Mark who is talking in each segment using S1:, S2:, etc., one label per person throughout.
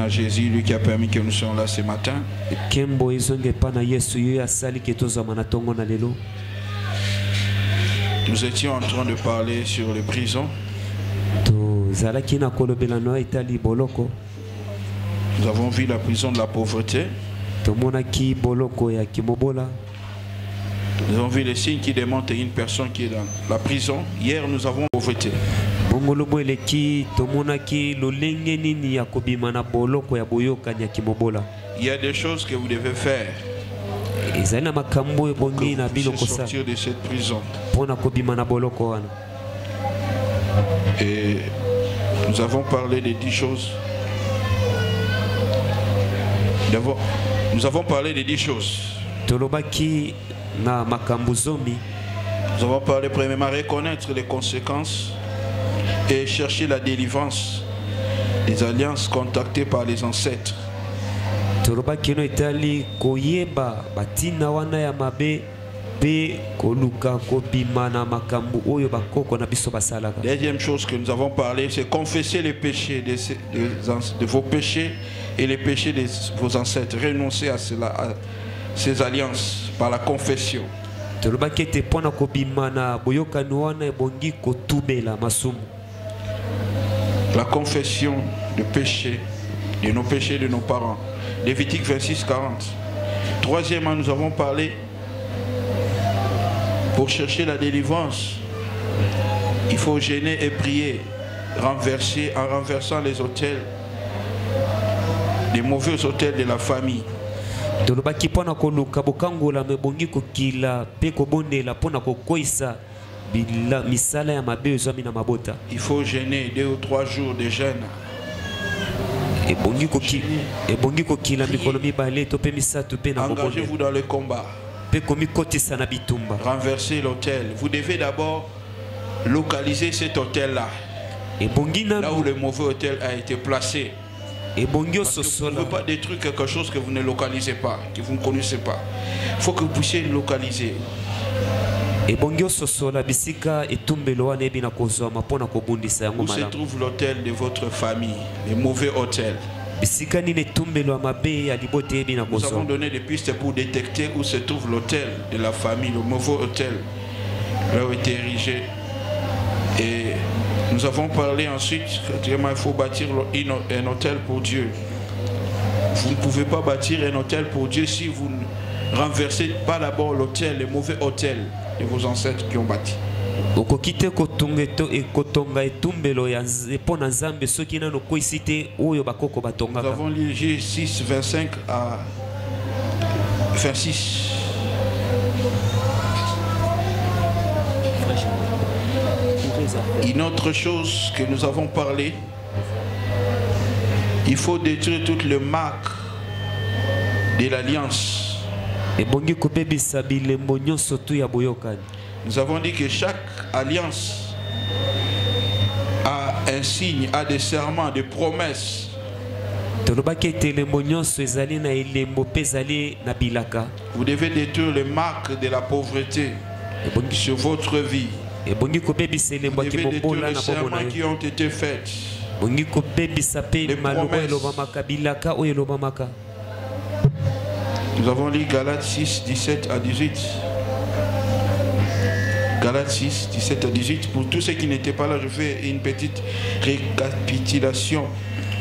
S1: à Jésus, lui qui a permis que nous soyons là ce matin. Nous étions en train de parler sur les prisons. Nous avons vu la prison de la pauvreté. Nous avons vu les signes qui démontrent une personne qui est dans la prison. Hier, nous avons pauvreté. Il y a des choses que vous devez faire pour sortir de cette prison. Et nous avons parlé de 10 choses. D'abord, nous avons parlé de 10 choses. Nous avons parlé premièrement reconnaître les conséquences et chercher la délivrance des alliances contactées par les ancêtres. Deuxième chose que nous avons parlé, c'est confesser les péchés de vos péchés et les péchés de vos ancêtres. Renoncer à cela, à ces alliances par la confession. La confession de péché, de nos péchés de nos parents. Lévitique 26, 40. Troisièmement, nous avons parlé pour chercher la délivrance. Il faut jeûner et prier, en renversant les autels, les mauvais autels de la famille. Il faut jeûner 2 ou 3 jours de jeûne. Engagez-vous dans le combat. Renversez l'autel. Vous devez d'abord localiser cet autel-là. Là où le mauvais autel a été placé. Parce que vous ne pouvez pas détruire quelque chose que vous ne localisez pas, que vous ne connaissez pas. Il faut que vous puissiez le localiser. Où se trouve l'autel de votre famille, les mauvais hôtels? Nous avons donné des pistes pour détecter où se trouve l'autel de la famille, le mauvais hôtel, là où est érigé. Et nous avons parlé ensuite qu'il faut bâtir un hôtel pour Dieu. Vous ne pouvez pas bâtir un hôtel pour Dieu si vous ne renversez pas d'abord l'hôtel, le mauvais hôtel de vos ancêtres qui ont bâti. Nous avons lu G 6, 25 à 26. Une autre chose que nous avons parlé, il faut détruire toutes les marques de l'alliance. Nous avons dit que chaque alliance a un signe, a des serments, des promesses. Vous devez détruire les marques de la pauvreté sur votre vie. Vous devez détruire les serments qui ont été faits. Les promesses. Nous avons lu Galates 6, 17 à 18. Galates 6, 17 à 18. Pour tous ceux qui n'étaient pas là, je fais une petite récapitulation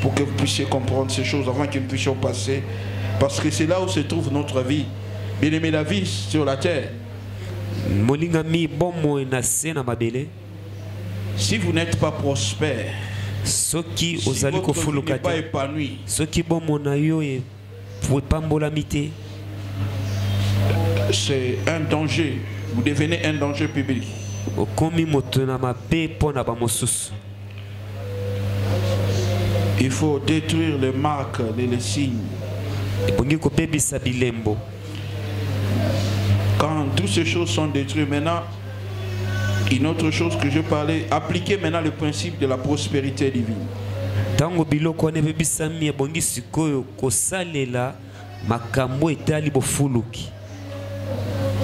S1: pour que vous puissiez comprendre ces choses avant que nous puissions passer. Parce que c'est là où se trouve notre vie. Bien aimé, la vie sur la terre. Si vous n'êtes pas prospère, si votre vie n'est pas épanouie, c'est un danger. Vous devenez un danger public. Il faut détruire les marques et les signes. Quand toutes ces choses sont détruites, maintenant, une autre chose que je parlais, appliquer maintenant le principe de la prospérité divine.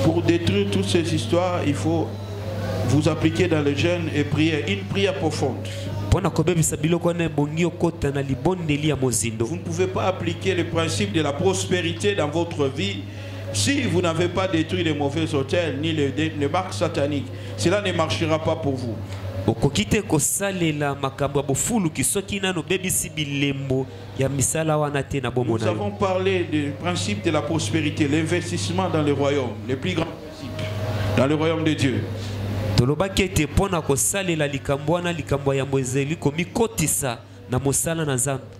S1: Pour détruire toutes ces histoires, il faut vous appliquer dans le jeûne et prier une prière profonde.
S2: Vous
S1: ne pouvez pas appliquer le principe de la prospérité dans votre vie si vous n'avez pas détruit les mauvais hôtels ni les marques sataniques. Cela ne marchera pas pour vous. Nous avons parlé du principe de la prospérité, l'investissement dans le royaume, les plus grands principes dans le royaume de Dieu.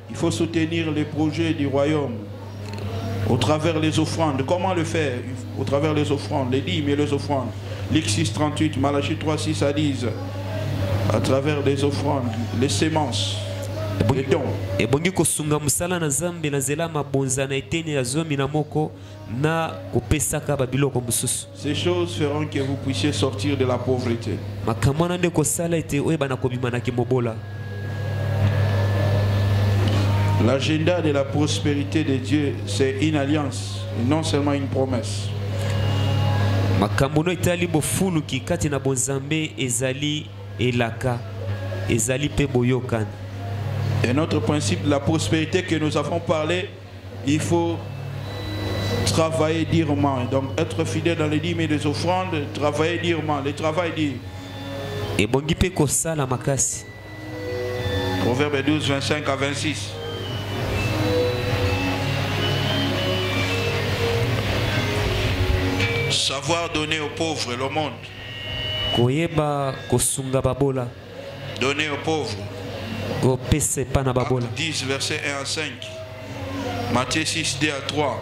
S1: Il faut soutenir les projets du royaume au travers des offrandes. Comment le faire? Au travers des offrandes, les dîmes et les offrandes. Luc 6, 38, Malachie 3, 6 à 10. À travers des offrandes, les sémences, les dons. Ces choses feront que vous puissiez sortir de la pauvreté. L'agenda de la prospérité de Dieu, c'est une alliance et non seulement une promesse. Et notre principe de la prospérité que nous avons parlé, il faut travailler durement. Donc être fidèle dans les dîmes et les offrandes, travailler durement. Le travail dit. Proverbe 12, 25 à 26. Savoir donner aux pauvres le monde. Donner aux pauvres. Acte 10, verset 1 à 5. Matthieu 6, 2 à 3.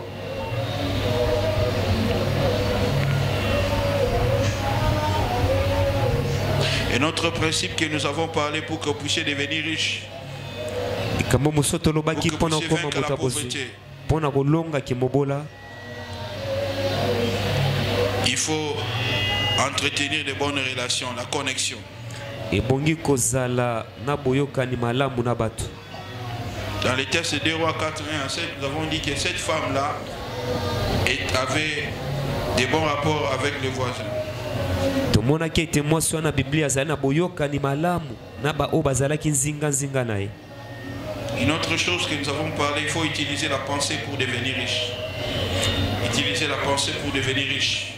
S1: Et notre principe que nous avons parlé pour que vous puissiez devenir riche. Pour que vous puissiez vaincre la pauvreté. Il faut entretenir de bonnes relations, la connexion. Dans les textes de Rois 4, 1 à 7, nous avons dit que cette femme-là avait des bons rapports avec les voisins. Une autre chose que nous avons parlé, il faut utiliser la pensée pour devenir riche. Utiliser la pensée pour devenir riche.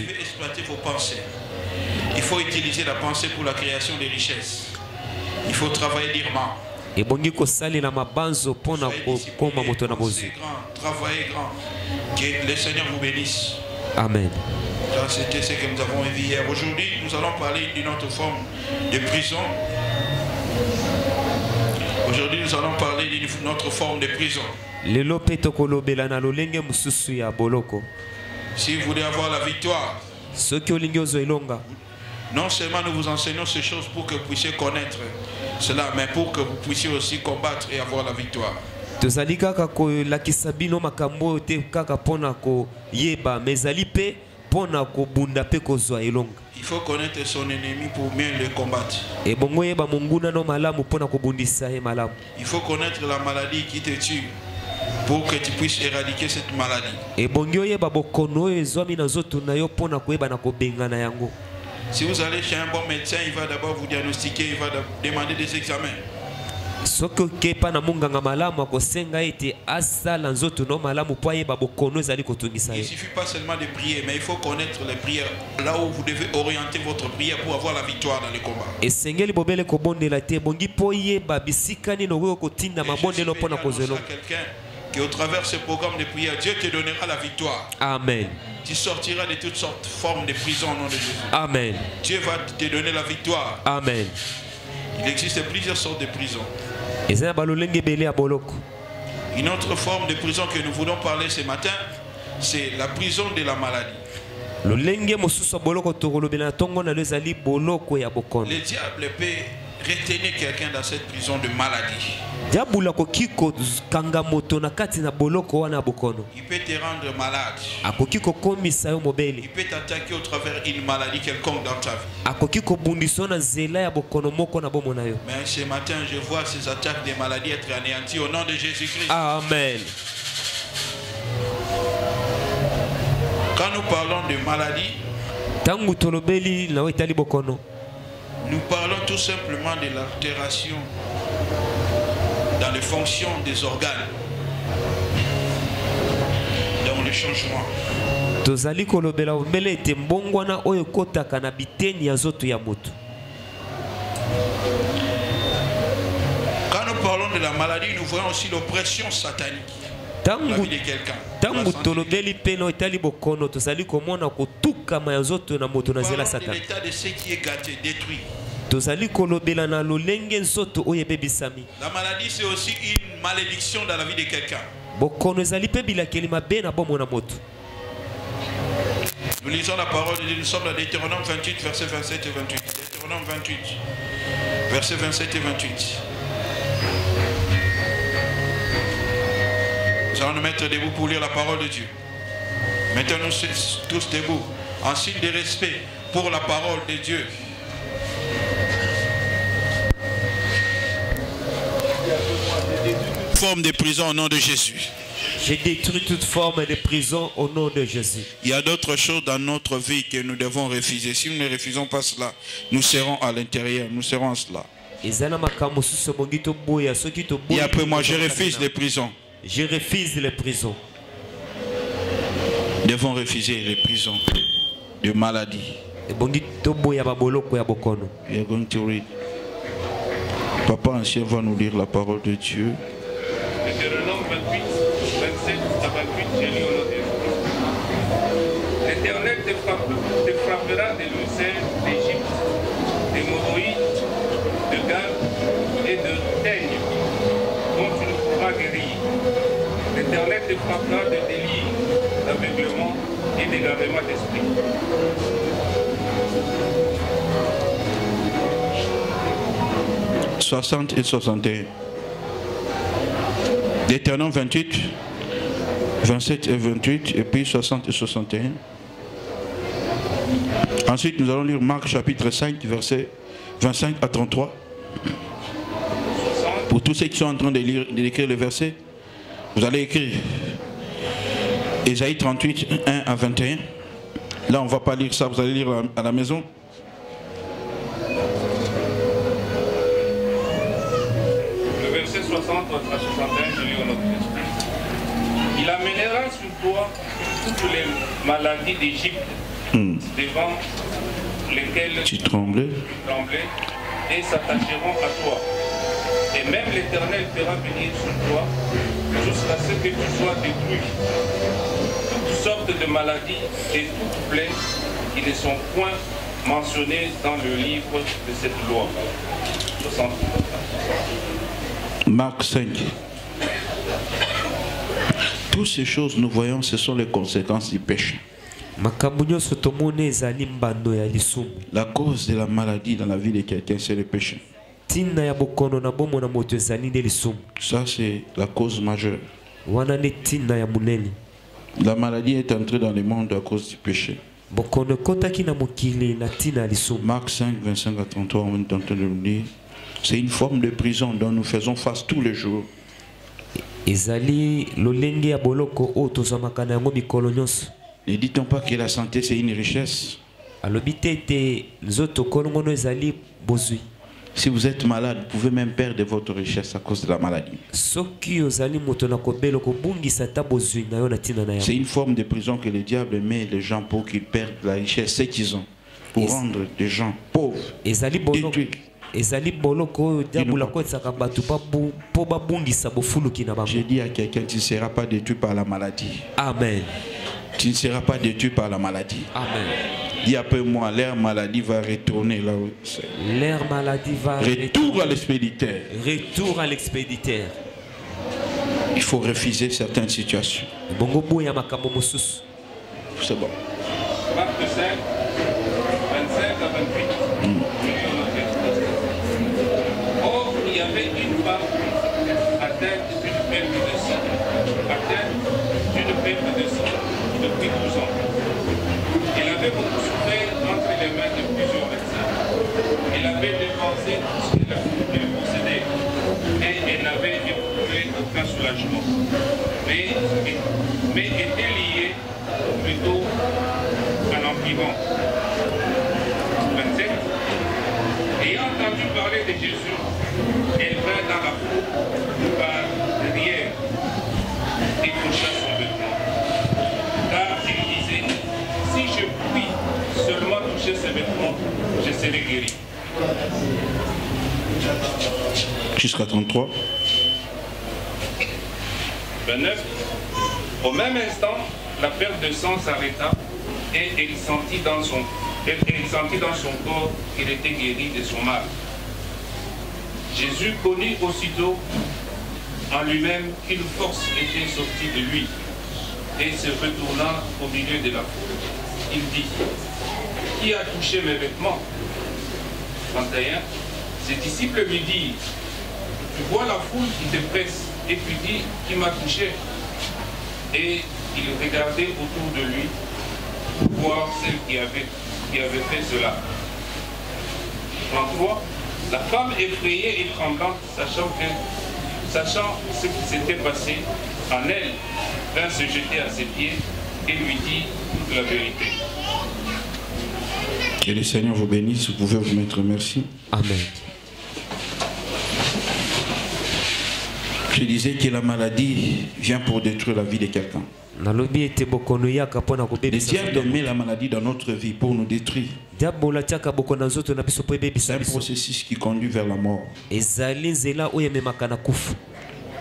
S1: Vous devez exploiter vos pensées. Il faut utiliser la pensée pour la création des richesses. Il faut travailler durement. Travailler grand. Que le Seigneur vous bénisse.
S2: Amen.
S1: C'était ce que nous avons vu hier. Aujourd'hui, nous allons parler d'une autre forme de prison. Aujourd'hui, nous allons parler d'une autre forme de prison. Si vous voulez avoir la victoire, non seulement nous vous enseignons ces choses pour que vous puissiez connaître cela, mais pour que vous puissiez aussi combattre et avoir la victoire. Il faut connaître son ennemi pour mieux le combattre. Il faut connaître la maladie qui te tue pour que tu puisses éradiquer cette maladie. Si vous allez chez un bon médecin, il va d'abord vous diagnostiquer, il va demander des examens. Il ne suffit pas seulement de prier, mais il faut connaître les prières, là où vous devez orienter votre prière pour avoir la victoire dans les combats. Et je suis venu annoncer à quelqu'un qu'au travers de ce programme de prière, Dieu te donnera la victoire. Amen. Tu sortiras de toutes sortes de formes de prison au nom de Jésus. Amen. Dieu va te donner la victoire. Amen. Il existe plusieurs sortes de prisons. Une autre forme de prison que nous voulons parler ce matin, c'est la prison de la maladie. Le diable peut retenir quelqu'un dans cette prison de maladie. Il peut te rendre malade. Il peut t'attaquer au travers d'une maladie quelconque dans ta vie. Mais ce matin, je vois ces attaques de maladies être anéanties au nom de Jésus-Christ. Amen. Quand nous parlons de maladie, Nous parlons tout simplement de l'altération dans les fonctions des organes, dans le changement.
S2: Tozali kolobela omele ete mbongwana oyo kotaka na biteni ya zoto ya moto.
S1: Quand nous parlons de la maladie, nous voyons aussi l'oppression satanique. La vie de quelqu'un.
S2: Tangu tolobeli peno etali bokono tozali komona kotukama ya zoto na moto na zela Satan.
S1: L'état de ce qui est gâté, détruit.
S2: Tozali kolobela na lolenge nzoto oyo ebebisami.
S1: La maladie c'est aussi une malédiction dans la vie de quelqu'un.
S2: Bokono ezali pe bilakeli mabe na bomo na moto.
S1: Nous lisons la parole de Dieu, nous sommes dans Deutéronome 28, versets 27 et 28. Deutéronome 28, versets 27 et 28. Nous allons nous mettre debout pour lire la parole de Dieu. Mettons-nous tous debout, en signe de respect pour la parole de Dieu. Forme de prison au nom de Jésus.
S2: J'ai détruit toute forme de prison au nom de Jésus.
S1: Il y a d'autres choses dans notre vie que nous devons refuser. Si nous ne refusons pas cela, nous serons à l'intérieur, nous serons en cela. Et après moi, je refuse les prisons.
S2: Je refuse les prisons.
S1: Nous devons refuser les prisons de maladie.
S2: We are
S1: going to read. Papa ancien va nous lire la parole de Dieu.
S3: Deutéronome 28, 27 à 28, j'ai lu au nom de Jésus. L'Éternel te frappera des lucères d'Égypte, d'hémorroïdes, de galles et de teignes, dont tu ne pourras guérir. L'Éternel te frappera de délire, d'aveuglement et d'égarement d'esprit. «
S1: 60 et 61. Deutéronome 28, 27 et 28, et puis 60 et 61. Ensuite, nous allons lire Marc chapitre 5, versets 25 à 33. Pour tous ceux qui sont en train d'écrire le verset, vous allez écrire Ésaïe 38, 1 à 21. Là, on ne va pas lire ça, vous allez lire à la maison.
S3: Le verset 60 à 61, je lis au nom de Jésus. Il amènera sur toi toutes les maladies d'Égypte devant lesquelles
S1: tu tremblais
S3: et s'attacheront à toi. Et même l'Éternel fera venir sur toi jusqu'à ce que tu sois détruit. Toutes sortes de maladies et toutes plaies qui ne sont point mentionnées dans le livre de cette loi. 60.
S1: Marc 5. Toutes ces choses, nous voyons, ce sont les conséquences du péché. La cause de la maladie dans la vie de quelqu'un, c'est le péché. Ça, c'est la cause majeure. La maladie est entrée dans le monde à cause du péché. Marc 5, 25 à 33, on est en train de nous dire, c'est une forme de prison dont nous faisons face tous les jours. Ne dit-on pas que la santé c'est une richesse? Si vous êtes malade, vous pouvez même perdre votre richesse à cause de la maladie. C'est une forme de prison que le diable met les gens pour qu'ils perdent la richesse, ce qu'ils ont, pour rendre des gens pauvres, détruits. J'ai dit à quelqu'un, tu ne seras pas détruit par la maladie.
S2: Amen.
S1: Tu ne seras pas détruit par la maladie.
S2: Amen.
S1: Dis après moi, l'air maladie va retourner là où c'est.
S2: L'air maladie va
S1: retour à l'expéditeur.
S2: Retour à l'expéditeur.
S1: Il faut refuser certaines situations. C'est bon.
S3: Marc 5, 25 à 28. Or, il y avait une femme atteinte d'une perte de sang. Depuis 12 ans. Elle avait beaucoup souffert entre les mains de plusieurs médecins. Elle avait dépensé tout ce qu'elle possédait et elle n'avait éprouvé aucun soulagement. Mais était liée plutôt à l'empirant. 27. Et entendu parler de Jésus, elle vint dans la foule par derrière et toucha son vêtement. Car il disait, si je puis seulement toucher ses vêtements, je serai guéri.
S1: Jusqu'à 33.
S3: 29. Au même instant, la perte de sang s'arrêta et elle sentit dans son corps qu'il était guéri de son mal. Jésus connut aussitôt en lui-même qu'une force était sortie de lui et se retournant au milieu de la foule, il dit, qui a touché mes vêtements? 31. Ses disciples lui dirent, tu vois la foule qui te presse et tu dis, qui m'a touché? Et il regardait autour de lui pour voir celle qui avait fait cela. 33. La femme effrayée et tremblante, sachant ce qui s'était passé, en elle vint se jeter à ses pieds et lui dit toute la vérité.
S1: Que le Seigneur vous bénisse, vous pouvez vous mettre merci.
S2: Amen.
S1: Je disais que la maladie vient pour détruire la vie de quelqu'un. Le diable met la maladie dans notre vie pour nous détruire. C'est un processus qui conduit vers la mort.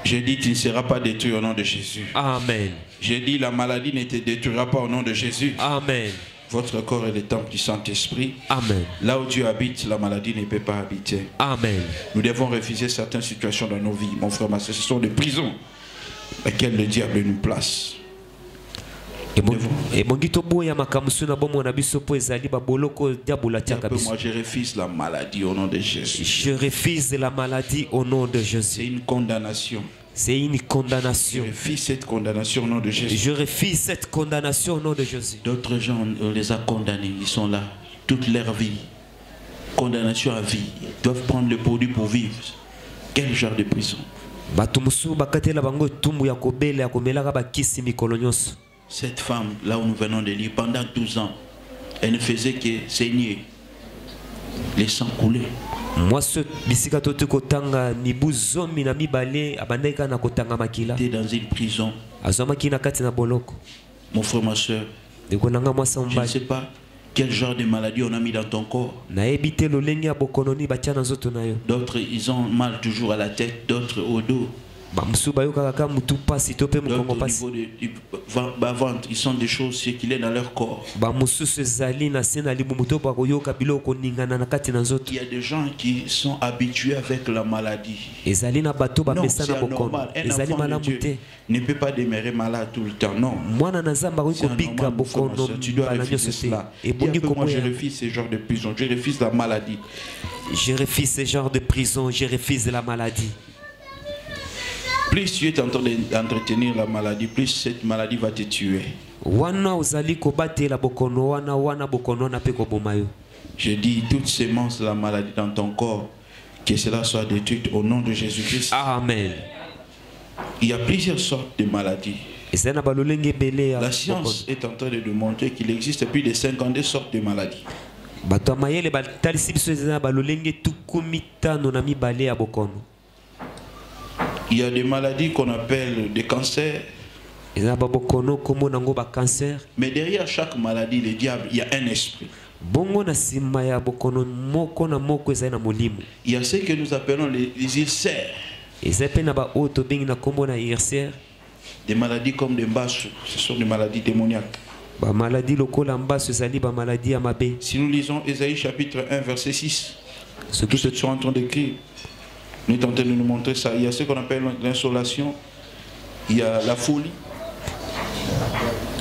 S1: J'ai dit, tu ne seras pas détruit au nom de Jésus.
S2: Amen.
S1: J'ai dit, la maladie ne te détruira pas au nom de Jésus.
S2: Amen.
S1: Votre corps est le temple du Saint-Esprit.
S2: Amen.
S1: Là où Dieu habite, la maladie ne peut pas habiter.
S2: Amen.
S1: Nous devons refuser certaines situations dans nos vies. Mon frère, ma soeur, ce sont des prisons dans lesquelles le diable nous place.
S2: Moi je
S1: refuse la maladie au nom de Jésus.
S2: Je refuse la maladie au nom de Jésus.
S1: C'est une condamnation.
S2: C'est une condamnation.
S1: Je refuse cette condamnation au nom de Jésus.
S2: Je refuse cette condamnation au nom de Jésus.
S1: D'autres gens, on les a condamnés. Ils sont là toute leur vie. Condamnation à vie. Ils doivent prendre le produit pour vivre. Quel genre de prison? Cette femme, là où nous venons de lire, pendant 12 ans, elle ne faisait que saigner. Les sangs coulaient. Était dans une prison. Mon frère, ma soeur, je ne sais pas quel genre de maladie on a mis dans ton corps. D'autres, ils ont mal toujours à la tête, d'autres au dos. D'autres au niveau du bas-ventre, ils sont des choses circulées dans leur corps. Il y a des gens qui sont habitués avec la maladie. Non, c'est anormal. Un enfant de Dieu ne peut pas demeurer malade tout le temps. Non. Tu dois refuser cela. Moi, je refuse ce genre de prison. Je refuse la maladie.
S2: Je refuse ce genre de prison. Je refuse la maladie.
S1: Plus tu es en train d'entretenir la maladie, plus cette maladie va te tuer. Je dis toutes sémences de la maladie dans ton corps, que cela soit détruit au nom de Jésus-Christ.
S2: Amen.
S1: Il y a plusieurs sortes de maladies. La science est en train de démontrer qu'il existe plus de 52 sortes de maladies. Il y a des maladies qu'on appelle des cancers. Mais derrière chaque maladie, le diable, il y a un esprit. Il y a ce que nous appelons les ulcères. Des maladies comme des mbassu, ce sont des maladies démoniaques. Si nous lisons Ésaïe chapitre 1 verset 6, tout ce que tu es en train d'écrire, nous sommes en train de nous montrer ça. Il y a ce qu'on appelle l'insolation, il y a la folie,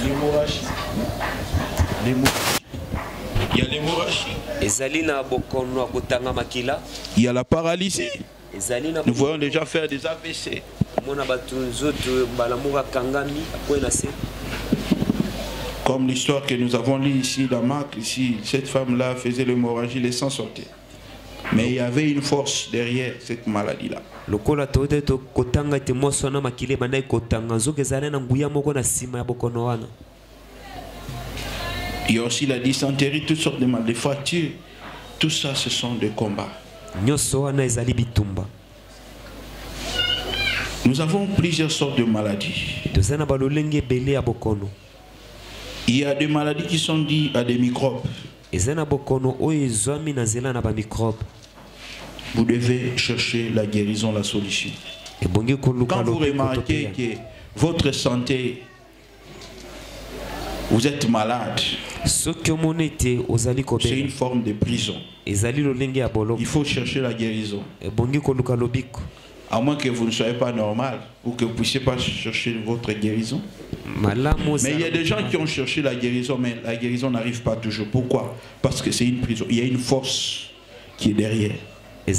S1: l'hémorragie. Il y a l'hémorragie. Il y a la paralysie. Nous voyons déjà faire des AVC. Comme l'histoire que nous avons lue ici dans Marc, ici, cette femme-là faisait l'hémorragie, les sangs sortaient. Mais il y avait une force derrière cette maladie-là. Il y a aussi la dysenterie, toutes sortes de maladies, des fractures. Tout ça, ce sont des combats.
S2: nyonso wana ezali bitumba.
S1: Nous avons plusieurs sortes de maladies.
S2: Tozana balolenge ebele ya bokono.
S1: Il y a des maladies qui sont dues à des microbes.
S2: Ezana bokono oyo ezwami na zela na ba microbe.
S1: Vous devez chercher la guérison, la solution. Quand vous remarquez que votre santé, vous êtes malade, c'est une forme de prison. Il faut chercher la guérison. À moins que vous ne soyez pas normal ou que vous ne puissiez pas chercher votre guérison. Mais il y a des gens qui ont cherché la guérison, mais la guérison n'arrive pas toujours. Pourquoi? Parce que c'est une prison. Il y a une force qui est derrière. Il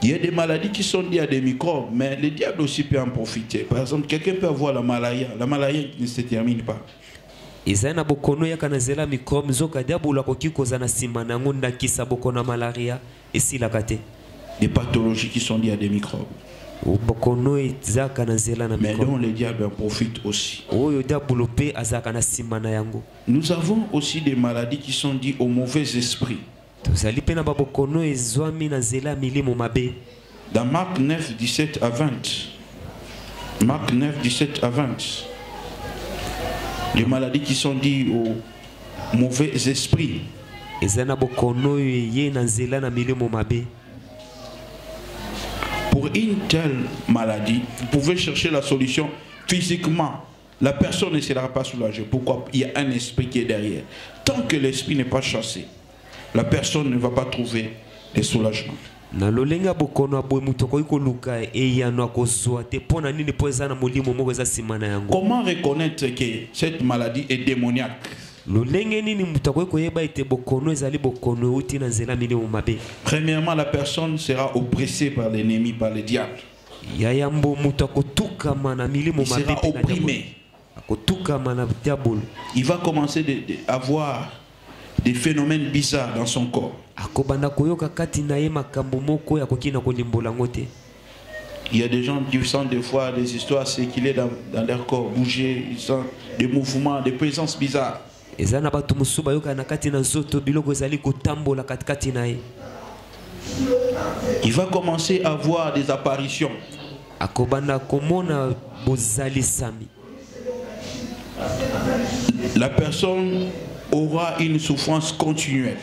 S1: y a des maladies qui sont liées à des microbes, mais le diable aussi peut en profiter. Par exemple, quelqu'un peut avoir la malaria. La malaria ne se termine pas. Des pathologies qui sont liées à des microbes. Mais dont le diable en profite aussi. Nous avons aussi des maladies qui sont liées au mauvais esprit. Dans Marc 9, 17 à 20. Marc 9, 17 à 20. Les maladies qui sont liées au mauvais esprit. Pour une telle maladie, vous pouvez chercher la solution physiquement. La personne ne sera pas soulagée. Pourquoi? Il y a un esprit qui est derrière. Tant que l'esprit n'est pas chassé, la personne ne va pas trouver de soulagement. Comment reconnaître que cette maladie est démoniaque? Premièrement, la personne sera oppressée par l'ennemi, par le diable. Il sera opprimé. Il va commencer à avoir des phénomènes bizarres dans son corps. Il y a des gens qui sentent des fois des histoires circuler dans leur corps, bouger, ils sentent des mouvements, des présences bizarres. Il va commencer à voir des apparitions. La personne aura une souffrance continuelle.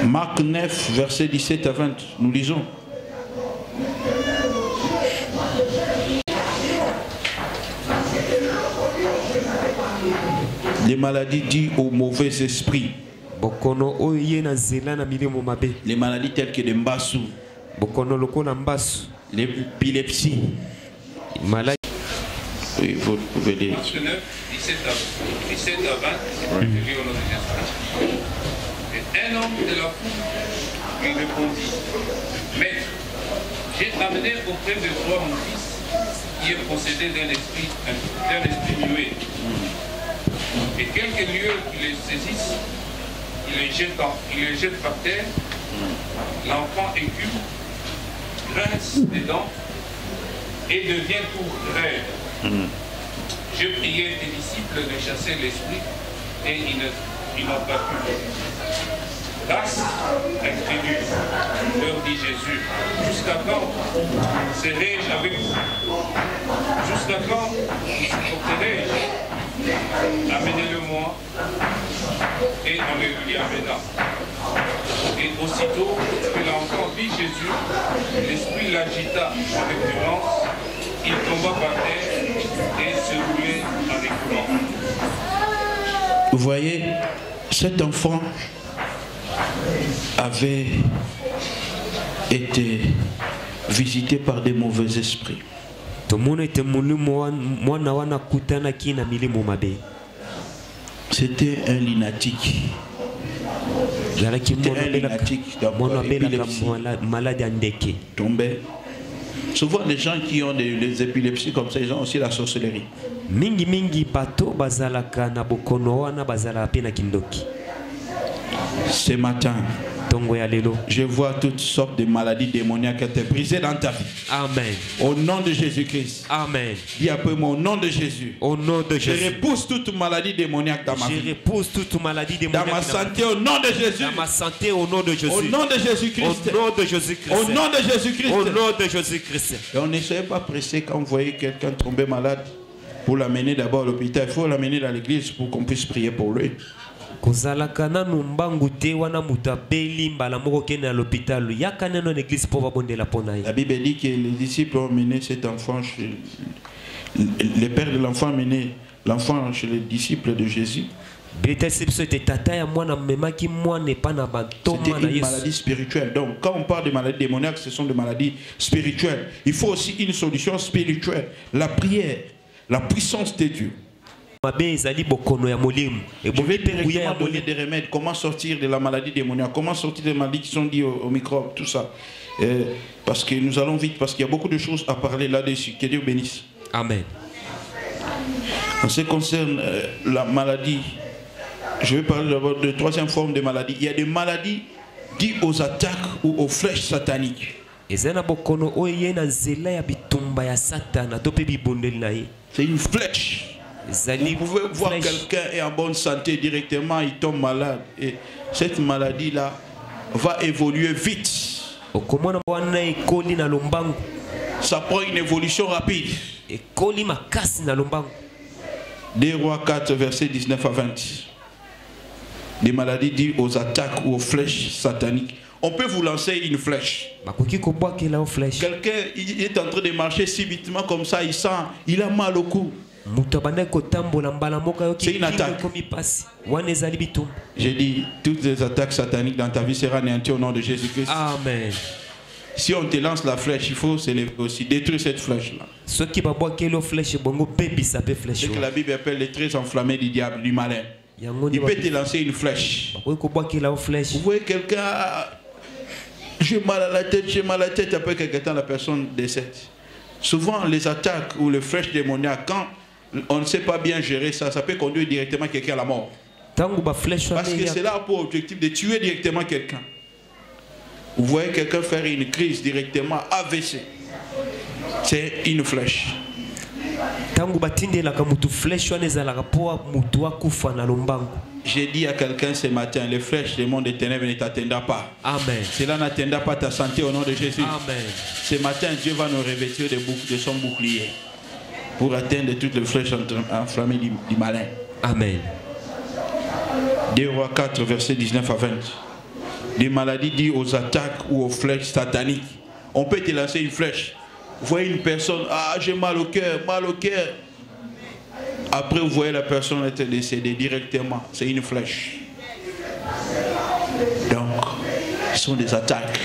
S1: Marc 9, verset 17 à 20, nous lisons. Les maladies dues au mauvais esprit. Les maladies telles que les mbassou, l'épilepsie. Oui, vous pouvez lire.
S3: 17 à 20, je lis au nom de Jésus. Un homme de la foule lui répondit: Maître, j'ai amené auprès de toi mon fils qui est possédé d'un esprit muet. Et quelques lieux qui le saisissent, il le jette par terre, l'enfant écume, grince des dents et devient tout raide. Je priais tes disciples de chasser l'esprit et ils n'ont pas pu. Grâce incrédule, leur dit Jésus, jusqu'à quand serai-je avec vous? Jusqu'à quand supporterai-je? Amenez-le-moi. Et on le lui amena. Et aussitôt que l'enfant vit Jésus, l'esprit l'agita avec violence, il tomba par terre et se roulait en écoulant.
S1: Vous voyez, cet enfant avait été visité par des mauvais esprits. C'était un lunatique. Tombé. Souvent les gens qui ont des épilepsies comme ça, ils ont aussi la sorcellerie. Ce matin, Je vois toutes sortes de maladies démoniaques être brisées dans ta vie.
S2: Amen.
S1: Au nom de Jésus-Christ.
S2: Amen.
S1: Dis un peu au nom de Jésus.
S2: Au nom de Jésus.
S1: Je repousse toute maladie démoniaque dans ma vie.
S2: Je repousse toute maladie démoniaque
S1: dans ma santé au nom de Jésus.
S2: Dans ma santé au nom de Jésus.
S1: Au nom de Jésus-Christ.
S2: Au nom de Jésus-Christ.
S1: Au nom de Jésus-Christ.
S2: Au nom de Jésus-Christ.
S1: Et on ne soyez pas pressé quand vous voyez quelqu'un tomber malade pour l'amener d'abord à l'hôpital. Il faut l'amener dans l'église pour qu'on puisse prier pour lui. La Bible dit que les disciples ont mené cet enfant chez le père de l'enfant a mené l'enfant chez les disciples de Jésus. C'était une maladie spirituelle. Donc quand on parle de maladies démoniaques, ce sont des maladies spirituelles. Il faut aussi une solution spirituelle. La prière, la puissance de Dieu. Je vais directement donner des remèdes. Comment sortir de la maladie démoniaque? Comment sortir des maladies qui sont liées aux microbes? Tout ça. Parce que nous allons vite, parce qu'il y a beaucoup de choses à parler là-dessus. Que Dieu bénisse.
S2: Amen.
S1: En ce qui concerne la maladie, je vais parler d'abord de troisième forme de maladie. Il y a des maladies dues aux attaques ou aux flèches sataniques. C'est une flèche. Vous pouvez voir quelqu'un est en bonne santé, directement il tombe malade. Et cette maladie-là va évoluer vite. Ça prend une évolution rapide. 2 Rois 4, versets 19 à 20. Des maladies dues aux attaques ou aux flèches sataniques. On peut vous lancer une flèche. Quelqu'un est en train de marcher subitement comme ça, il a mal au cou. C'est une attaque. J'ai dit, toutes les attaques sataniques dans ta vie seront anéanties au nom de Jésus-Christ.
S2: Amen.
S1: Si on te lance la flèche, il faut aussi détruire cette flèche-là. C'est que la Bible appelle les traits enflammés du diable, du malin. Il peut te lancer une flèche. Vous voyez quelqu'un, j'ai mal à la tête, après quelque temps la personne décède. Souvent les attaques ou les flèches démoniaques, quand on ne sait pas bien gérer ça, ça peut conduire directement quelqu'un à la mort. Parce que c'est là pour objectif de tuer directement quelqu'un. Vous voyez quelqu'un faire une crise directement, AVC. C'est une flèche. J'ai dit à quelqu'un ce matin, les flèches du monde des ténèbres ne t'atteindront pas.
S2: Amen.
S1: Cela n'atteindra pas ta santé au nom de Jésus.
S2: Amen.
S1: Ce matin, Dieu va nous revêtir de son bouclier pour atteindre toutes les flèches enflammées du malin.
S2: Amen.
S1: 2 Rois 4, versets 19 à 20. Des maladies dues aux attaques ou aux flèches sataniques. On peut te lancer une flèche. Vous voyez une personne, j'ai mal au cœur, mal au cœur. Après, vous voyez la personne être décédée directement. C'est une flèche. Donc, ce sont des attaques.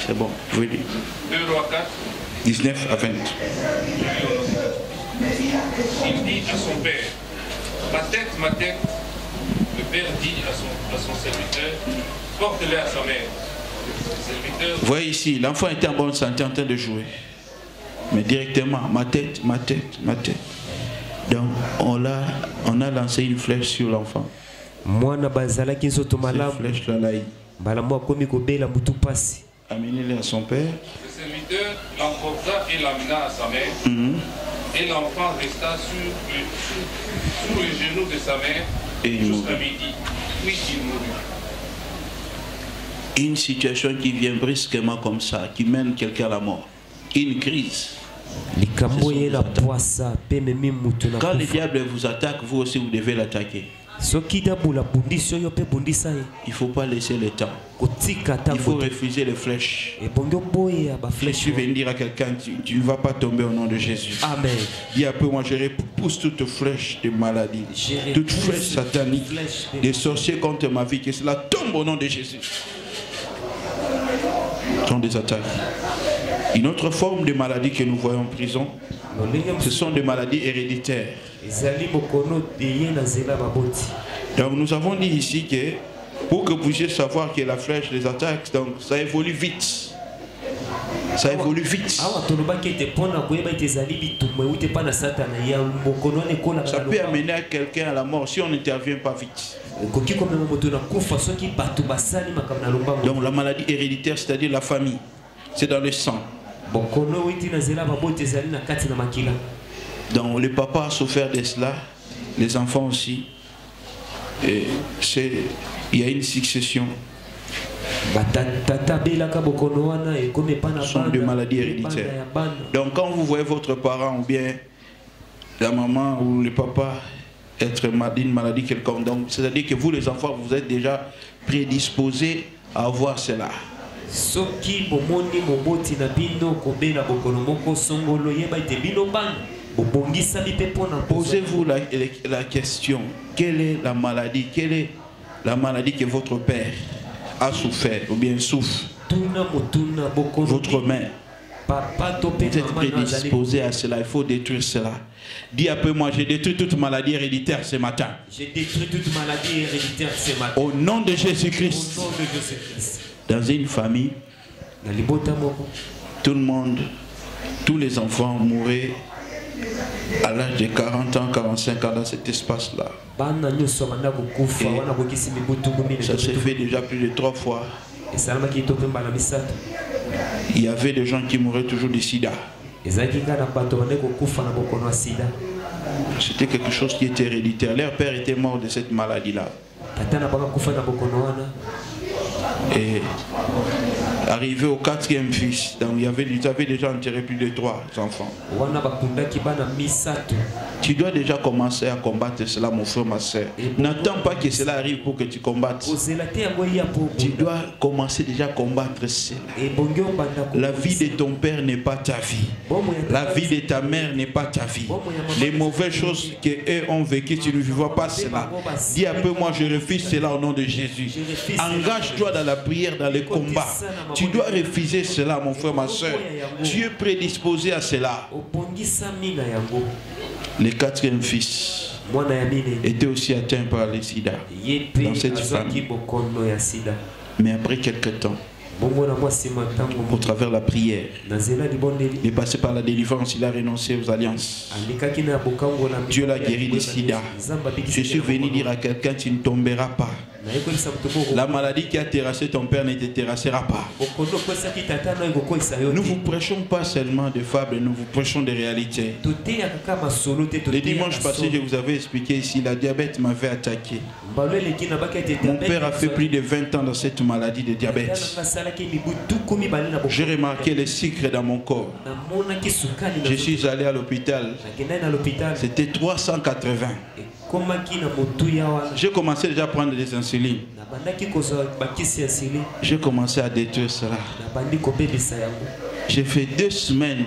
S1: C'est bon, vous pouvez lire.
S3: 2 Rois 4.
S1: 19 à 20.
S3: Il dit à son père, ma tête, ma tête. Le père dit à son serviteur, porte-le à sa mère.
S1: Vous voyez ici, l'enfant était en bonne santé en train de jouer. Mais directement, ma tête, ma tête, ma tête. Donc, on a lancé une flèche sur l'enfant. Cette flèche-là, amenez-le à son père.
S3: Le serviteur l'emporta et l'amena à sa mère. Et l'enfant resta sur le genou de sa mère jusqu'à midi. Puis il mourut.
S1: Une situation qui vient brusquement comme ça, qui mène quelqu'un à la mort. Une crise. Quand le diable vous attaque, vous aussi vous devez l'attaquer. Il ne faut pas laisser le temps. Il faut refuser les flèches. Je suis venu dire à quelqu'un, tu ne vas pas tomber au nom de Jésus.
S2: Amen.
S1: Dis un peu, moi je repousse toute flèche de maladie, toute flèche satanique, des sorciers contre ma vie, que cela tombe au nom de Jésus. Ce sont des attaques. Une autre forme de maladie que nous voyons en prison, ce sont des maladies héréditaires. Donc nous avons dit ici que pour que vous puissiez savoir que la flèche les attaque, donc ça évolue vite. Ça évolue vite. Ça peut amener à quelqu'un à la mort si on n'intervient pas vite. Donc la maladie héréditaire, c'est-à-dire la famille, c'est dans le sang. Donc le papa a souffert de cela, les enfants aussi. Et il y a une succession. Ce sont des maladies héréditaires. Donc quand vous voyez votre parent ou bien la maman ou le papa être malade d'une maladie quelconque, donc c'est-à-dire que vous les enfants, vous êtes déjà prédisposés à avoir cela. Posez-vous la question, quelle est la maladie? Quelle est la maladie que votre père a souffert ou bien souffre? Votre mère. Vous êtes prédisposé à cela, il faut détruire cela. Dis après moi, j'ai détruit toute maladie héréditaire ce matin.
S2: J'ai détruit toute maladie héréditaire ce matin.
S1: Au nom de Jésus-Christ.
S2: Au nom de Jésus-Christ.
S1: Dans une famille, tout le monde, tous les enfants mouraient à l'âge de 40 ans, 45 ans dans cet espace-là. Ça s'est fait déjà plus de 3 fois. Il y avait des gens qui mouraient toujours du sida. C'était quelque chose qui était héréditaire. Leur père était mort de cette maladie-là. Et arrivé au 4e fils, donc ils avaient déjà enterré plus de 3 enfants. Tu dois déjà commencer à combattre cela, mon frère, ma soeur. N'attends pas que cela arrive pour que tu combattes. Tu dois commencer déjà à combattre cela. La vie de ton père n'est pas ta vie. La vie de ta mère n'est pas ta vie. Les mauvaises choses qu'eux ont vécues, tu ne vivras pas cela. Dis un peu, moi je refuse cela au nom de Jésus. Engage-toi dans la prière, dans le combat. Tu dois refuser cela, mon frère, ma soeur. Tu es prédisposé à cela. Le 4e fils était aussi atteint par le sida dans cette famille. Mais après quelques temps, au travers de la prière, il est passé par la délivrance, il a renoncé aux alliances. Dieu l'a guéri du sida. Je suis venu dire à quelqu'un, tu ne tomberas pas. La maladie qui a terrassé ton père ne te terrassera pas. Nous vous prêchons pas seulement des fables, nous vous prêchons des réalités. Le dimanche passé, je vous avais expliqué ici, la diabète m'avait attaqué. Mon père a fait plus de 20 ans dans cette maladie de diabète. J'ai remarqué le sucre dans mon corps. Je suis allé à l'hôpital. C'était 380. J'ai commencé déjà à prendre des insulines. J'ai commencé à détruire cela. J'ai fait 2 semaines,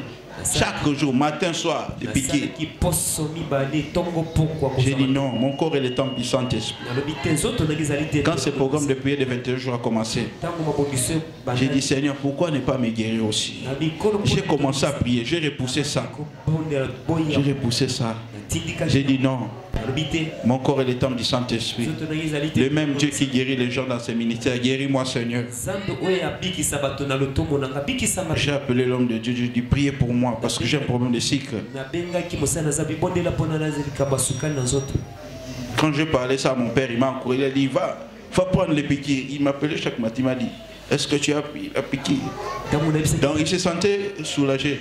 S1: chaque jour, matin, soir, de piquer. J'ai dit non, mon corps est le temps du Saint-Esprit. Quand ce programme de prière de 21 jours a commencé, j'ai dit Seigneur, pourquoi ne pas me guérir aussi? J'ai commencé à prier, j'ai repoussé ça. J'ai repoussé ça. J'ai dit non. Mon corps est le temple du Saint-Esprit. Le même Dieu qui guérit les gens dans ses ministères, guéris-moi Seigneur. J'ai appelé l'homme de Dieu, je dis priez pour moi parce que j'ai un problème de sucre. Quand je parlais ça à mon père, il m'a encouragé, il a dit va prendre les piquets. Il m'appelait chaque matin, il m'a dit est-ce que tu as piqué? Donc il se sentait soulagé,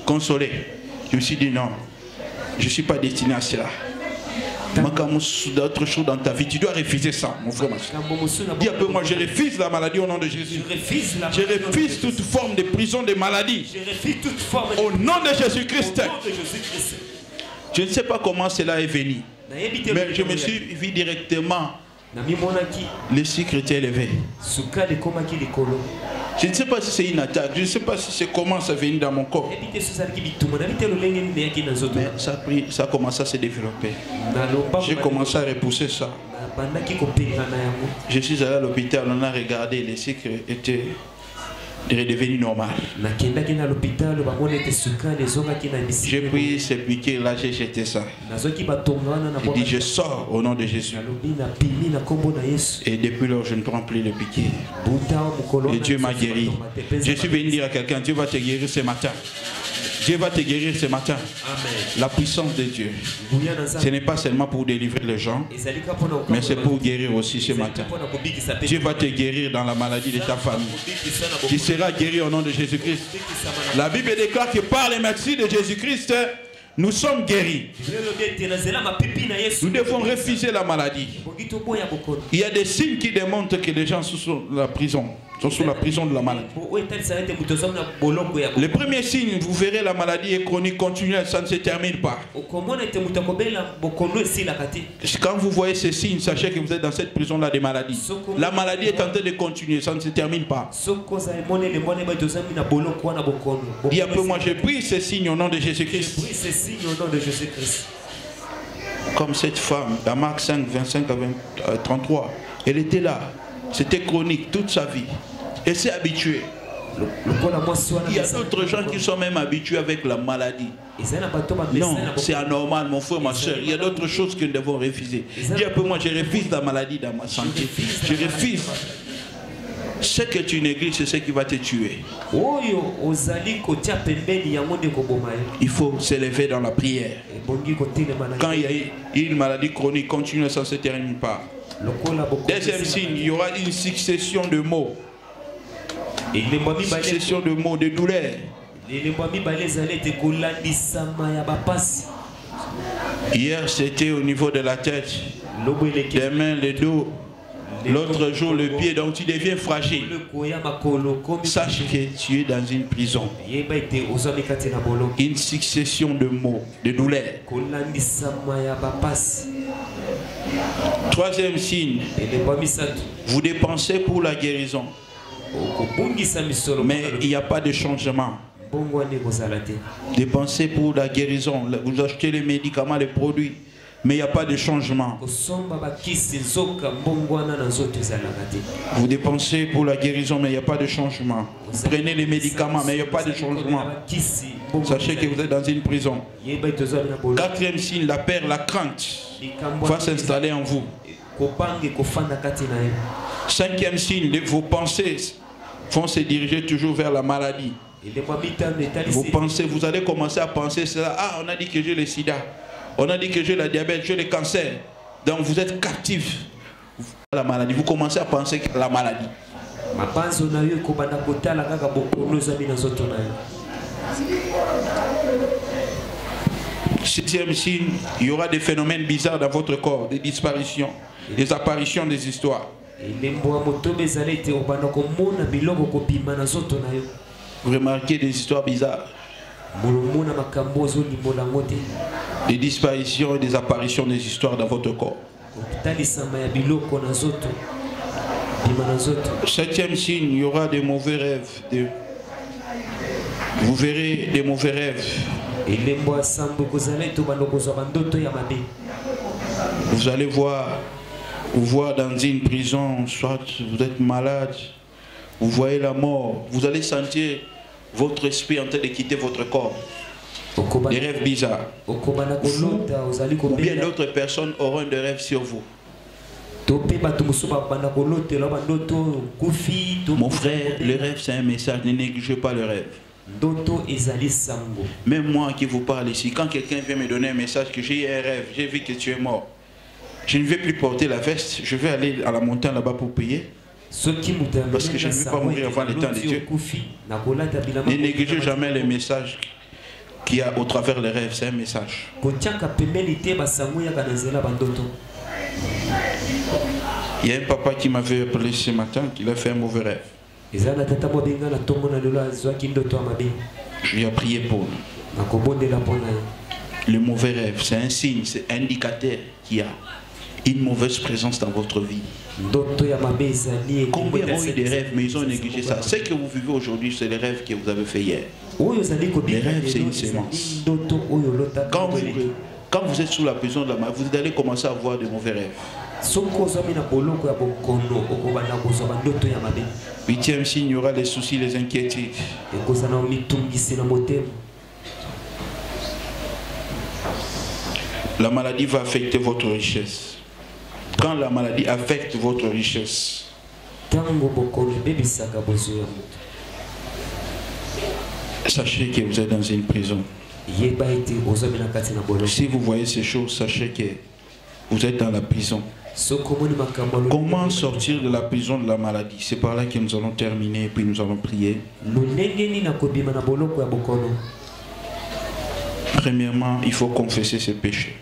S1: consolé. Je me suis dit non, je ne suis pas destiné à cela. D'autres choses dans ta vie, tu dois refuser ça, mon frère. Dis un peu, moi je refuse la maladie au nom de Jésus. Je refuse toute forme de prison de maladie. Au nom de Jésus-Christ. Je ne sais pas comment cela est venu, mais je me suis vu directement. Le sucre était élevé. Je ne sais pas si c'est une attaque, je ne sais pas si c'est comment ça vient dans mon corps. Mais ça a commencé à se développer. J'ai commencé à repousser ça. Je suis allé à l'hôpital, on a regardé, les sucres étaient de redevenir normal. J'ai pris ces piqûres là, j'ai jeté ça. Il dit je sors au nom de Jésus. Et depuis lors je ne prends plus les piqûres. Et Dieu m'a guéri. Je suis venu dire à quelqu'un, Dieu va te guérir ce matin. Dieu va te guérir ce matin. Amen. La puissance de Dieu. Ce n'est pas seulement pour délivrer les gens, mais c'est pour guérir aussi ce matin. Dieu va te guérir dans la maladie de ta famille. Tu seras guéri au nom de Jésus-Christ. La Bible déclare que par les merci de Jésus-Christ, nous sommes guéris. Nous devons refuser la maladie. Il y a des signes qui démontrent que les gens sont sous la prison. Sont sous la prison de la maladie. Le premier signe, vous verrez la maladie est chronique, continuelle, ça ne se termine pas. Quand vous voyez ces signes, sachez que vous êtes dans cette prison-là des maladies. La maladie est en train de continuer, ça ne se termine pas. Dis un peu, moi j'ai pris ces signes au nom de Jésus-Christ. Comme cette femme, dans Marc 5, 25 à 33, elle était là. C'était chronique toute sa vie. Elle s'est habituée. Il y a d'autres gens qui sont même habitués avec la maladie. Non, c'est anormal, mon frère, ma soeur. Il y a d'autres choses que nous devons refuser. Dis un peu, moi, je refuse la maladie dans ma santé. Je refuse. Ce que tu négliges, c'est ce qui va te tuer. Il faut s'élever dans la prière. Quand il y a une maladie chronique, continue, ça ne se termine pas. Deuxième signe, il y aura une succession de maux. Succession de maux, de douleurs. Hier, c'était au niveau de la tête, les mains, le dos. L'autre jour, le pied, donc tu deviens fragile. Sache que tu es dans une prison. Une succession de maux, de douleurs. Troisième signe, vous dépensez pour la guérison, mais il n'y a pas de changement. Dépensez pour la guérison, vous achetez les médicaments, les produits, mais il n'y a pas de changement. Vous dépensez pour la guérison, mais il n'y a pas de changement. Vous prenez les médicaments, mais il n'y a pas de changement. Sachez que vous êtes dans une prison. Quatrième signe, la peur, la crainte va s'installer en vous. Cinquième signe, vos pensées vont se diriger toujours vers la maladie. Vous allez commencer à penser cela. Ah, on a dit que j'ai le sida. On a dit que j'ai le diabète, j'ai le cancer. Donc vous êtes captif à la maladie. Vous commencez à penser à la maladie. Sixième signe, il y aura des phénomènes bizarres dans votre corps, des disparitions, des apparitions, des histoires. Vous remarquez des histoires bizarres, des disparitions et des apparitions des histoires dans votre corps. Septième signe, il y aura des mauvais rêves. Vous verrez des mauvais rêves. Vous allez vous voir dans une prison, soit vous êtes malade, vous voyez la mort, vous allez sentir votre esprit en train de quitter votre corps. Des rêves bizarres. Ou bien d'autres personnes auront des rêves sur vous. Mon frère, le rêve c'est un message, ne négligez pas le rêve. Même moi qui vous parle ici, quand quelqu'un vient me donner un message que j'ai eu un rêve, j'ai vu que tu es mort, je ne vais plus porter la veste, je vais aller à la montagne là-bas pour payer. Parce que je ne vais pas mourir avant le temps de Dieu. Ne négligez jamais les messages qu'il y a au travers les rêves, c'est un message. Il y a un papa qui m'avait appelé ce matin, qui a fait un mauvais rêve. Je lui ai prié pour lui. Le mauvais rêve, c'est un signe, c'est un indicateur qu'il y a une mauvaise présence dans votre vie. Combien ont eu des rêves, mais ils ont négligé ça. Ce que vous vivez aujourd'hui, c'est les rêves que vous avez fait hier. Les rêves, c'est une sémence. Quand vous êtes sous la prison de la maladie, vous allez commencer à avoir de mauvais rêves. Huitième signe, il y aura les soucis, les inquiétudes. La maladie va affecter votre richesse. Quand la maladie affecte votre richesse, sachez que vous êtes dans une prison. Si vous voyez ces choses, sachez que vous êtes dans la prison. Comment sortir de la prison de la maladie? C'est par là que nous allons terminer et puis nous allons prier. Premièrement, il faut confesser ses péchés.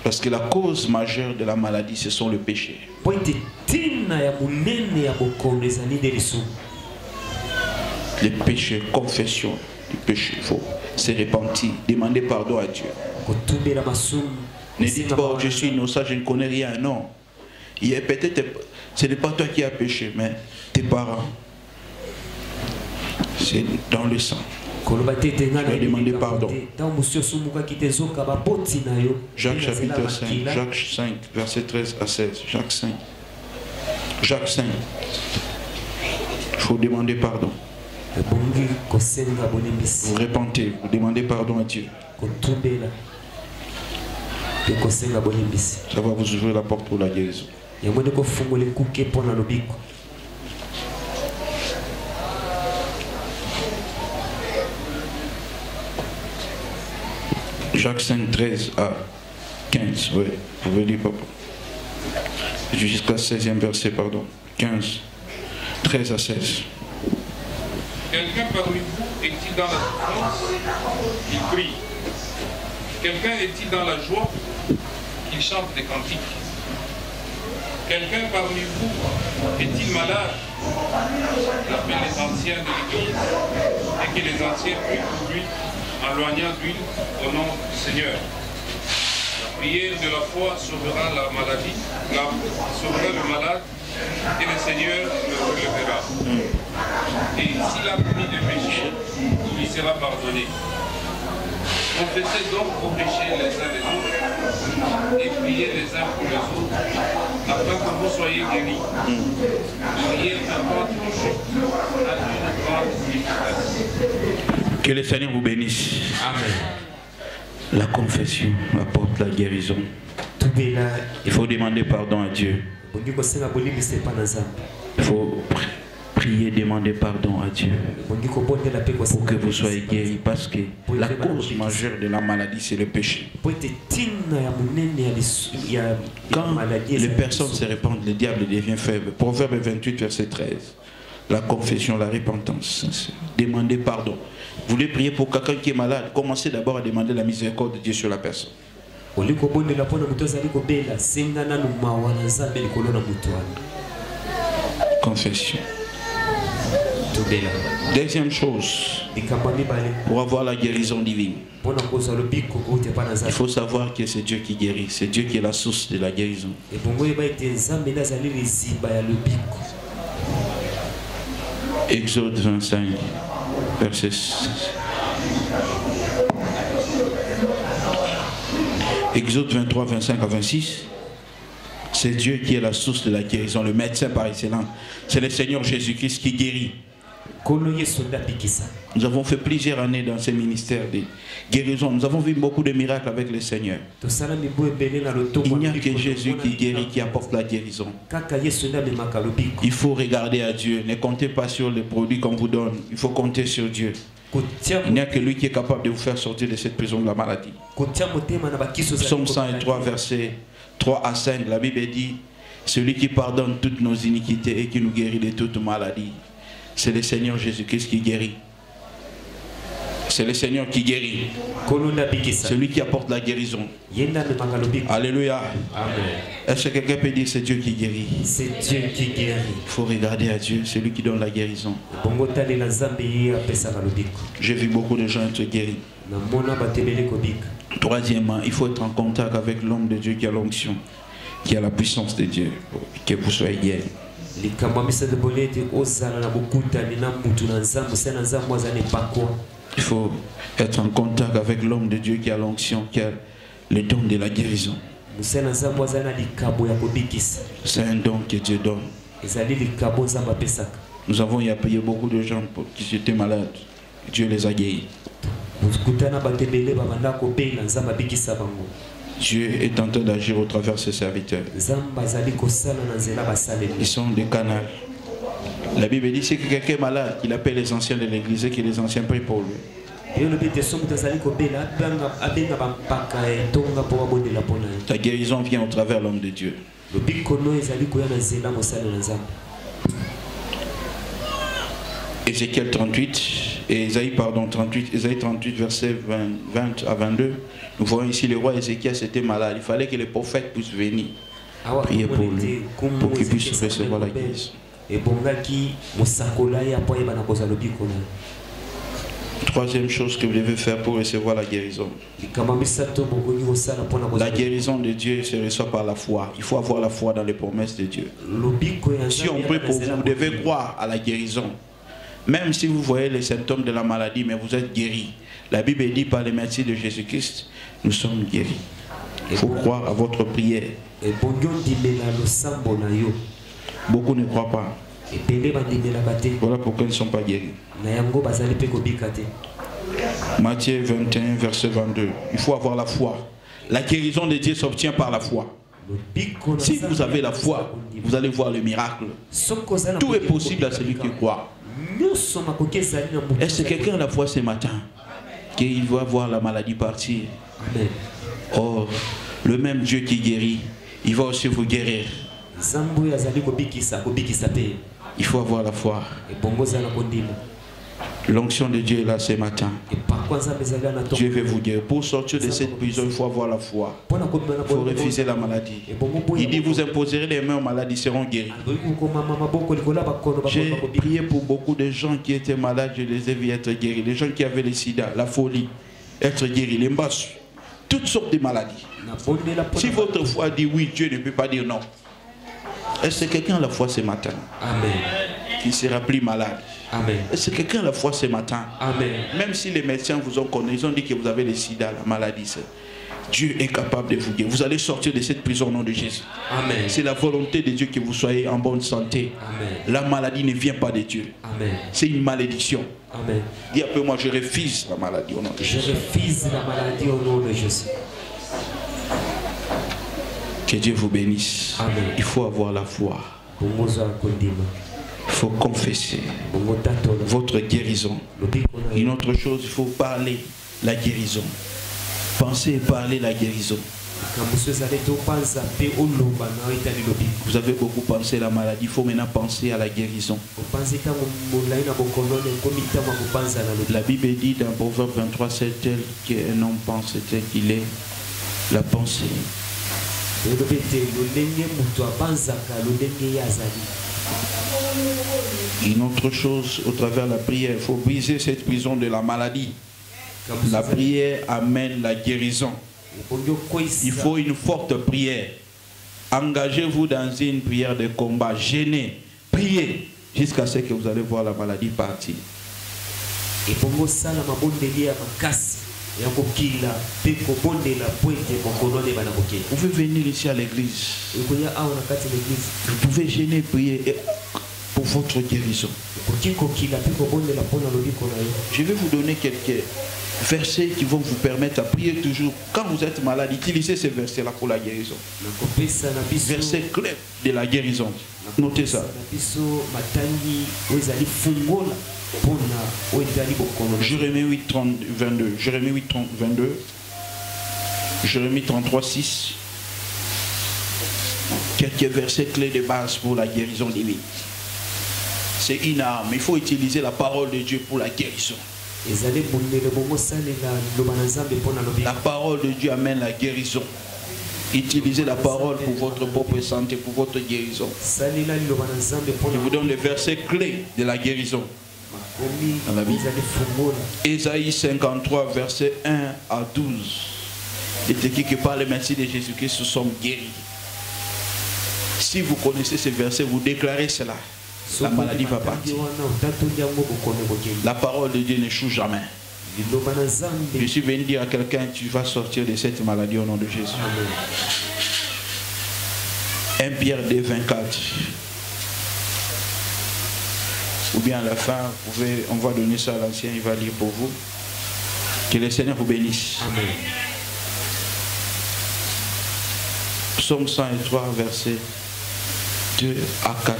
S1: Parce que la cause majeure de la maladie, ce sont les péchés. Les péchés, confession du péché, il faut se repentir, demander pardon à Dieu. Ne dites pas, je suis innocent, je ne connais rien. Non. Peut-être, ce n'est pas toi qui as péché, mais tes parents. C'est dans le sang. Je vais demander pardon. Jacques chapitre 5, Jacques 5, verset 13 à 16. Jacques 5. Jacques 5. Il faut demander pardon. Vous repentez, vous demandez pardon à Dieu. Ça va vous ouvrir la porte pour la guérison. Jacques 5, 13 à 15. Oui, vous pouvez lire, papa. Jusqu'à 16e verset, pardon. 15, 13 à 16.
S3: Quelqu'un parmi vous est-il dans la souffrance? Il prie. Quelqu'un est-il dans la joie? Qu'il chante des cantiques. Quelqu'un parmi vous est-il malade? Appelle les anciens de l'Église et que les anciens prient pour lui en loignant d'huile au nom du Seigneur. La prière de la foi sauvera la maladie, sauvera le malade et le Seigneur le relèvera. Et s'il a commis des péchés, il lui sera pardonné. Confessez donc vos péchés les uns les autres et priez les uns pour les autres afin que vous soyez guéris. Priez encore toujours à une grande efficace.
S1: Que le Seigneur vous bénisse.
S2: Amen.
S1: La confession apporte la guérison. Il faut demander pardon à Dieu. Il faut prier, demander pardon à Dieu pour que vous soyez guéris, parce que la cause majeure de la maladie, c'est le péché. Quand les personnes se répandent, le diable devient faible. Proverbe 28, verset 13. La confession, la repentance. Demandez pardon. Vous voulez prier pour quelqu'un qui est malade, commencez d'abord à demander la miséricorde de Dieu sur la personne. Confession. Deuxième chose, pour avoir la guérison divine, il faut savoir que c'est Dieu qui guérit, c'est Dieu qui est la source de la guérison. Exode 25, verset 6. Exode 23, 25 à 26. C'est Dieu qui est la source de la guérison, le médecin par excellence. C'est le Seigneur Jésus-Christ qui guérit. Nous avons fait plusieurs années dans ce ministère de guérison. Nous avons vu beaucoup de miracles avec le Seigneur. Il n'y a que Jésus qui guérit, qui apporte la guérison. Il faut regarder à Dieu. Ne comptez pas sur les produits qu'on vous donne. Il faut compter sur Dieu. Il n'y a que lui qui est capable de vous faire sortir de cette prison de la maladie. Psaume 103, versets 3 à 5, la Bible dit: celui qui pardonne toutes nos iniquités et qui nous guérit de toute maladie. C'est le Seigneur Jésus-Christ qui guérit. C'est le Seigneur qui guérit. C'est lui qui apporte la guérison. Alléluia. Est-ce que quelqu'un peut dire c'est Dieu qui guérit?
S2: C'est Dieu qui guérit.
S1: Il faut regarder à Dieu, c'est lui qui donne la guérison. J'ai vu beaucoup de gens être guéris. Troisièmement, il faut être en contact avec l'homme de Dieu qui a l'onction, qui a la puissance de Dieu, que vous soyez guéris. Il faut être en contact avec l'homme de Dieu qui a l'onction, qui a le don de la guérison. C'est un don que Dieu donne. Nous avons appuyé beaucoup de gens qui étaient malades. Dieu les a guéris. Dieu est en train d'agir au travers de ses serviteurs. Ils sont des canaux. La Bible dit que si quelqu'un est malade, il appelle les anciens de l'église et que les anciens prient pour lui. Ta guérison vient au travers de l'homme de Dieu. Ézéchiel 38, Ésaïe 38, verset 20 à 22. Nous voyons ici le roi Ézéchiel était malade. Il fallait que les prophètes puissent venir prier pour lui, pour qu'il puisse recevoir la guérison. Troisième chose que vous devez faire pour recevoir la guérison. La guérison de Dieu se reçoit par la foi. Il faut avoir la foi dans les promesses de Dieu. Si on prie pour vous, vous devez croire à la guérison. Même si vous voyez les symptômes de la maladie, mais vous êtes guéri. La Bible dit par les merci de Jésus-Christ, nous sommes guéris. Il faut croire à votre prière. Beaucoup ne croient pas. Voilà pourquoi ils ne sont pas guéris. Matthieu 21, verset 22. Il faut avoir la foi. La guérison de Dieu s'obtient par la foi. Si vous avez la foi, vous allez voir le miracle. Tout est possible à celui qui croit. Est-ce que quelqu'un a la foi ce matin qu'il va voir la maladie partir? Or, le même Dieu qui guérit, il va aussi vous guérir. Il faut avoir la foi. L'onction de Dieu est là ce matin. Dieu veut vous guérir. Pour sortir de cette prison, il faut avoir la foi. Il faut refuser la maladie. Il dit, vous imposerez les mains aux malades, ils seront guéris. J'ai prié pour beaucoup de gens qui étaient malades, je les ai vus être guéris. Les gens qui avaient le sida, la folie, être guéris, les mbassus, toutes sortes de maladies. Si votre foi dit oui, Dieu ne peut pas dire non. Est-ce que quelqu'un a la foi ce matin? Amen. Qui sera plus malade? Amen. Est-ce que quelqu'un a la foi ce matin? Amen. Même si les médecins vous ont connu, ils ont dit que vous avez le sida, la maladie, Dieu est capable de vous guérir. Vous allez sortir de cette prison au nom de Jésus. Amen. C'est la volonté de Dieu que vous soyez en bonne santé. Amen. La maladie ne vient pas de Dieu. C'est une malédiction. Amen. Dis un peu moi, je refuse la maladie au nom de Jésus. Je refuse la maladie au nom de Jésus. Que Dieu vous bénisse. Amen. Il faut avoir la foi. Il faut confesser votre guérison. Une autre chose, il faut parler la guérison. Pensez et parler la guérison. Vous avez beaucoup pensé à la maladie, il faut maintenant penser à la guérison. La Bible dit dans Proverbe 23, c'est tel qu'un homme pense, c'est tel qu'il est. La pensée. Une autre chose, au travers de la prière, il faut briser cette prison de la maladie. La prière amène la guérison. Il faut une forte prière. Engagez-vous dans une prière de combat. Gênez, priez jusqu'à ce que vous allez voir la maladie partir. Vous pouvez venir ici à l'église. Vous pouvez gêner, prier pour votre guérison. Je vais vous donner quelques versets qui vont vous permettre à prier toujours. Quand vous êtes malade, utilisez ces versets-là pour la guérison. Versets clés de la guérison. Notez ça. Jérémie 8, 30, 22. Jérémie 8, 30, 22. Jérémie 33, 6. Quelques versets clés de base pour la guérison divine. C'est une arme. Il faut utiliser la parole de Dieu pour la guérison. La parole de Dieu amène la guérison. Utilisez la parole pour votre propre santé, pour votre guérison. Je vous donne les versets clés de la guérison. Dans la Bible. Ésaïe 53, versets 1 à 12. C'est écrit que par le merci de Jésus-Christ, nous sommes guéris. Si vous connaissez ces versets, vous déclarez cela. La maladie va partir. La parole de Dieu n'échoue jamais. Je suis venu dire à quelqu'un, tu vas sortir de cette maladie au nom de Jésus. Amen. 1 Pierre 2, 24. Ou bien à la fin, on va donner ça à l'ancien, il va lire pour vous. Que le Seigneur vous bénisse.
S2: Amen.
S1: Psaume 103, versets 2 à 4.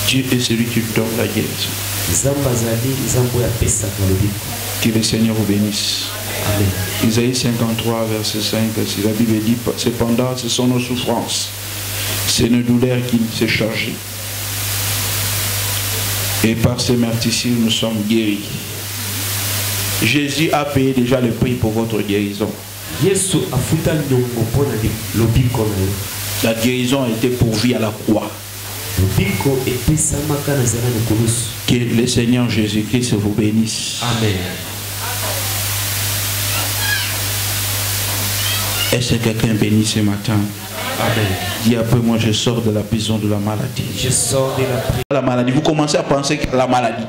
S1: Dieu est celui qui donne la guérison. Que le Seigneur vous bénisse.
S2: Amen.
S1: Isaïe 53, verset 5, la Bible dit, cependant, ce sont nos souffrances, c'est nos douleurs qui s'est chargé. Et par ces meurtrissures, nous sommes guéris. Jésus a payé déjà le prix pour votre guérison. La guérison a été pourvue à la croix. Que le Seigneur Jésus-Christ vous bénisse.
S2: Amen.
S1: Est-ce que quelqu'un bénit ce matin?
S2: Amen.
S1: Dis après moi, je sors de la prison de la maladie.
S2: Je sors de la prison.
S1: La maladie, vous commencez à penser que la maladie.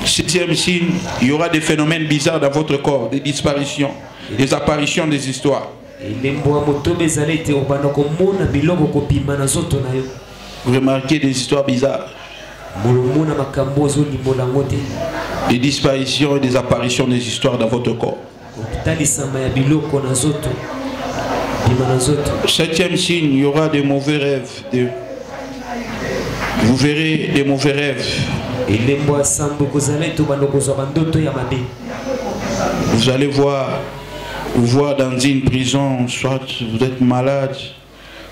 S1: Sixième signe, il y aura des phénomènes bizarres dans votre corps, des disparitions, des apparitions, des histoires. Vous remarquez des histoires bizarres, des disparitions et des apparitions des histoires dans votre corps. Septième signe, il y aura des mauvais rêves. Vous verrez des mauvais rêves. Vous allez voir dans une prison, soit vous êtes malade,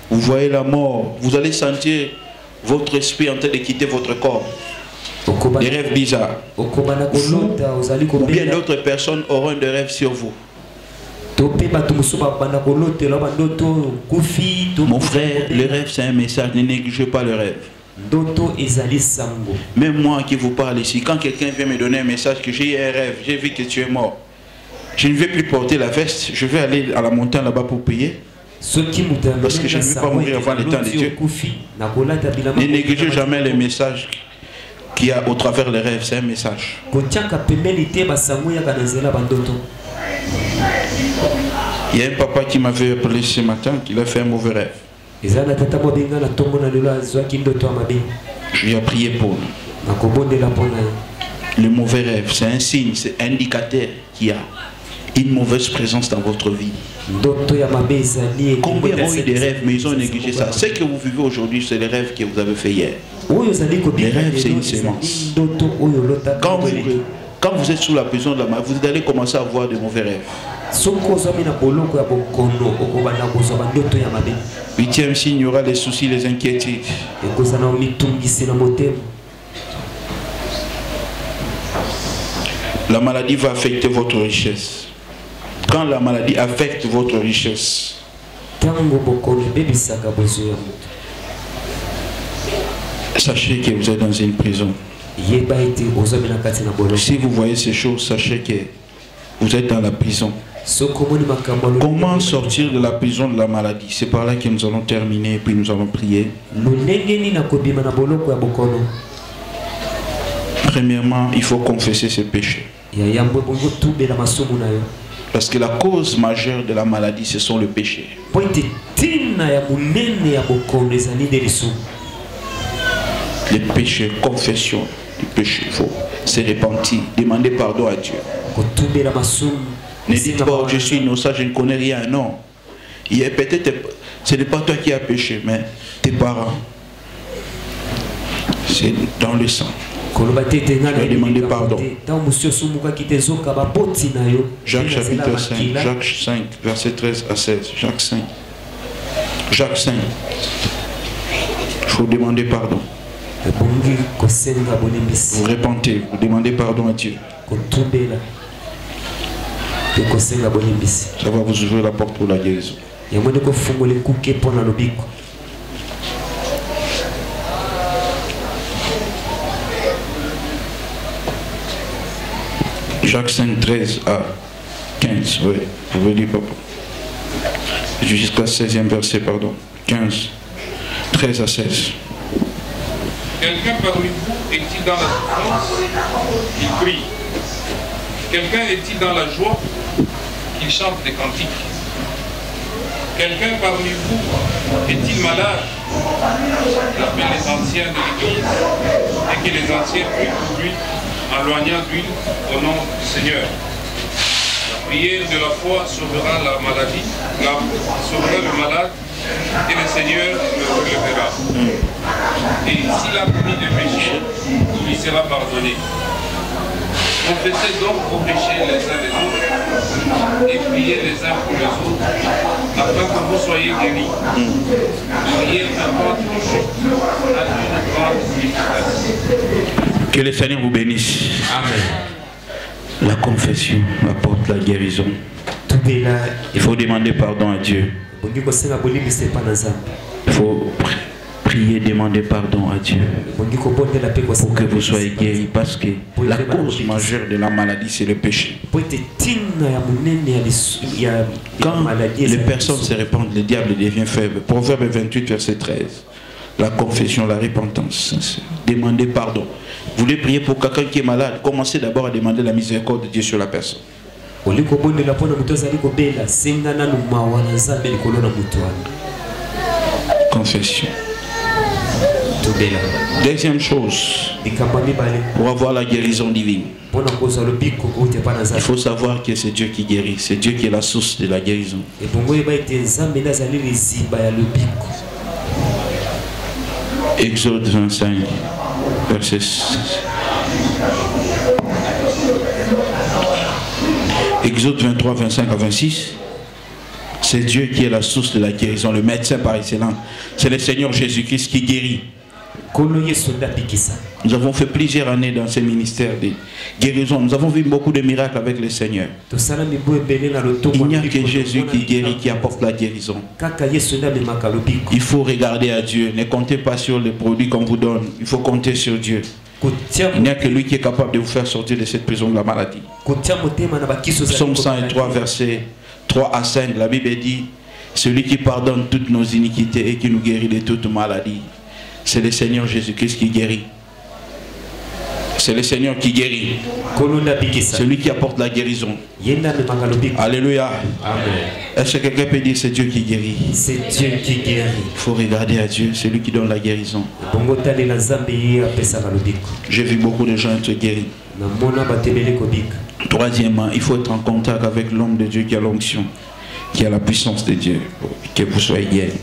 S1: vous voyez la mort, vous allez sentir votre esprit en train de quitter votre corps. Des rêves bizarres. Ou bien d'autres personnes auront des rêves sur vous. Mon frère, le rêve c'est un message, ne négligez pas le rêve. Même moi qui vous parle ici, quand quelqu'un vient me donner un message que j'ai eu un rêve, j'ai vu que tu es mort, je ne vais plus porter la veste, je vais aller à la montagne là-bas pour payer. Parce que je ne vais pas mourir avant le temps de Dieu. Ne négligez jamais les messages qu'il y a au travers des rêves, c'est un message. Il y a un papa qui m'avait appelé ce matin, qui a fait un mauvais rêve. Je lui ai prié pour lui. Le mauvais rêve, c'est un signe, c'est un indicateur qu'il y a une mauvaise présence dans votre vie. Combien ont eu des rêves, mais ils ont négligé ça. Ce que vous vivez aujourd'hui, c'est les rêves que vous avez fait hier. Les rêves, c'est une sémence. Quand vous êtes sous la prison de la maladie, vous allez commencer à avoir de mauvais rêves. Huitième signe, il y aura les soucis, les inquiétudes. La maladie va affecter votre richesse. Quand la maladie affecte votre richesse, sachez que vous êtes dans une prison. Si vous voyez ces choses, sachez que vous êtes dans la prison. Comment sortir de la prison de la maladie? C'est par là que nous allons terminer et puis nous allons prier. Premièrement, il faut confesser ses péchés. Parce que la cause majeure de la maladie, ce sont les péchés. Les péchés, confession du péché, il faut se repentir, demander pardon à Dieu. Ne dites pas, je suis innocent, je ne connais rien, non. Il y a peut-être, ce n'est pas toi qui as péché, mais tes parents. C'est dans le sang. Je vais demander pardon. Jacques chapitre 5, Jacques 5, verset 13 à 16. Jacques 5. Jacques 5. Il faut demander pardon. Vous repentez, vous demandez pardon à Dieu. Ça va vous ouvrir la porte pour la guérison. Jacques 5, 13 à 15. Oui, vous pouvez lire, papa. jusqu'à 16e verset, pardon. 15, 13 à 16.
S3: Quelqu'un parmi vous est-il dans la souffrance? Il prie. Quelqu'un est-il dans la joie? Qu'il chante des cantiques. Quelqu'un parmi vous est-il malade? Il appelle les anciens de l'Église et que les anciens prient pour lui en loignant d'huile au nom du Seigneur. La prière de la foi sauvera la maladie, sauvera le malade et le Seigneur le relèvera. Et s'il a commis des péchés, il lui sera pardonné. Confessez donc vos péchés les uns les autres et priez les uns pour les autres afin que vous soyez guéris. Priez fervent toujours à une grande efficace.
S1: Que le Seigneur vous bénisse.
S2: Amen.
S1: La confession apporte la guérison. Il faut demander pardon à Dieu. Il faut prier, demander pardon à Dieu pour que vous soyez guéris, parce que la cause majeure de la maladie, c'est le péché. Quand les personnes se répandent, le diable devient faible. Proverbe 28, verset 13. La confession, la repentance. Demandez pardon. Vous voulez prier pour quelqu'un qui est malade, commencez d'abord à demander la miséricorde de Dieu sur la personne. Confession. Deuxième chose, pour avoir la guérison divine, il faut savoir que c'est Dieu qui guérit, c'est Dieu qui est la source de la guérison. Exode 25, verset 6. Exode 23, 25 à 26. C'est Dieu qui est la source de la guérison, le médecin par excellence. C'est le Seigneur Jésus-Christ qui guérit. Nous avons fait plusieurs années dans ce ministère de guérison. Nous avons vu beaucoup de miracles avec le Seigneur. Il n'y a que Jésus qui guérit, qui apporte la guérison. Il faut regarder à Dieu. Ne comptez pas sur les produits qu'on vous donne. Il faut compter sur Dieu. Il n'y a que lui qui est capable de vous faire sortir de cette prison de la maladie. Psaume 103, verset 3 à 5, la Bible dit: celui qui pardonne toutes nos iniquités et qui nous guérit de toute maladie. C'est le Seigneur Jésus-Christ qui guérit. C'est le Seigneur qui guérit. C'est lui qui apporte la guérison. Alléluia. Est-ce que quelqu'un peut dire c'est Dieu qui guérit?
S2: C'est Dieu qui guérit.
S1: Il faut regarder à Dieu, c'est lui qui donne la guérison. J'ai vu beaucoup de gens être guéris. Troisièmement, il faut être en contact avec l'homme de Dieu qui a l'onction, qui a la puissance de Dieu, que vous soyez guéris.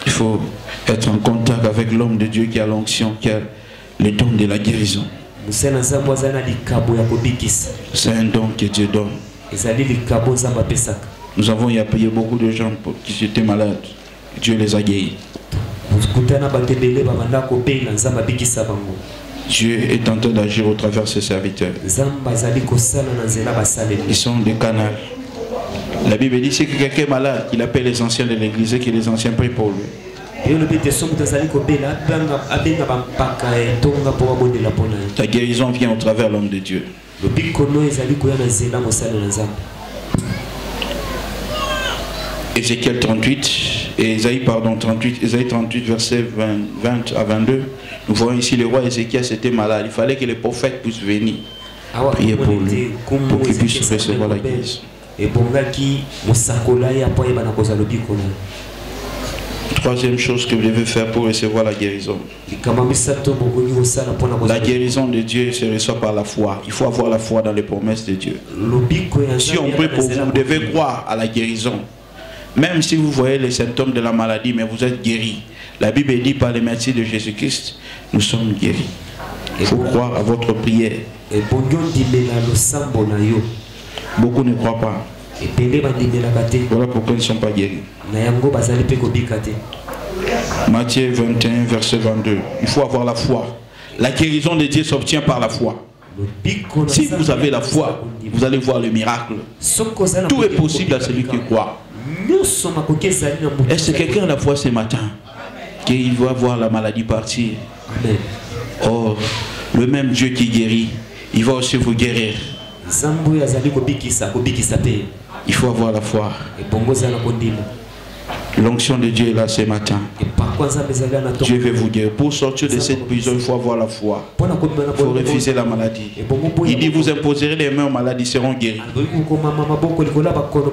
S1: Il faut être en contact avec l'homme de Dieu qui a l'onction, qui a le don de la guérison. C'est un don que Dieu donne. Nous avons y appuyé beaucoup de gens qui étaient malades. Dieu les a guéris. Dieu est en train d'agir au travers de ses serviteurs. Ils sont des canaux. La Bible dit c'est que quelqu'un est malade, qu'il appelle les anciens de l'église et que les anciens prient pour lui. Ta guérison vient au travers de l'homme de Dieu. Ézéchiel 38, Ésaïe 38, verset 20 à 22. Nous voyons ici le roi Ézéchiel était malade. Il fallait que les prophètes puissent venir prier pour lui, pour qu'il puisse recevoir la guérison. Troisième chose que vous devez faire pour recevoir la guérison. La guérison de Dieu se reçoit par la foi. Il faut avoir la foi dans les promesses de Dieu. Si on prie pour vous, vous devez croire à la guérison. Même si vous voyez les symptômes de la maladie, mais vous êtes guéri. La Bible dit par les merci de Jésus-Christ, nous sommes guéris. Il faut croire à votre prière. Beaucoup ne croient pas. Voilà pourquoi ils ne sont pas guéris. Matthieu 21, verset 22. Il faut avoir la foi. La guérison de Dieu s'obtient par la foi. Si vous avez la foi, vous allez voir le miracle. Tout est possible à celui qui croit. Est-ce que quelqu'un a la foi ce matin qu'il va voir la maladie partir? Or, le même Dieu qui guérit, il va aussi vous guérir. Il faut avoir la foi. L'onction de Dieu est là ce matin. Dieu veut vous dire, pour sortir de cette prison, il faut avoir la foi. Il faut refuser la maladie. Il dit, vous imposerez les mains aux malades, ils seront guéris.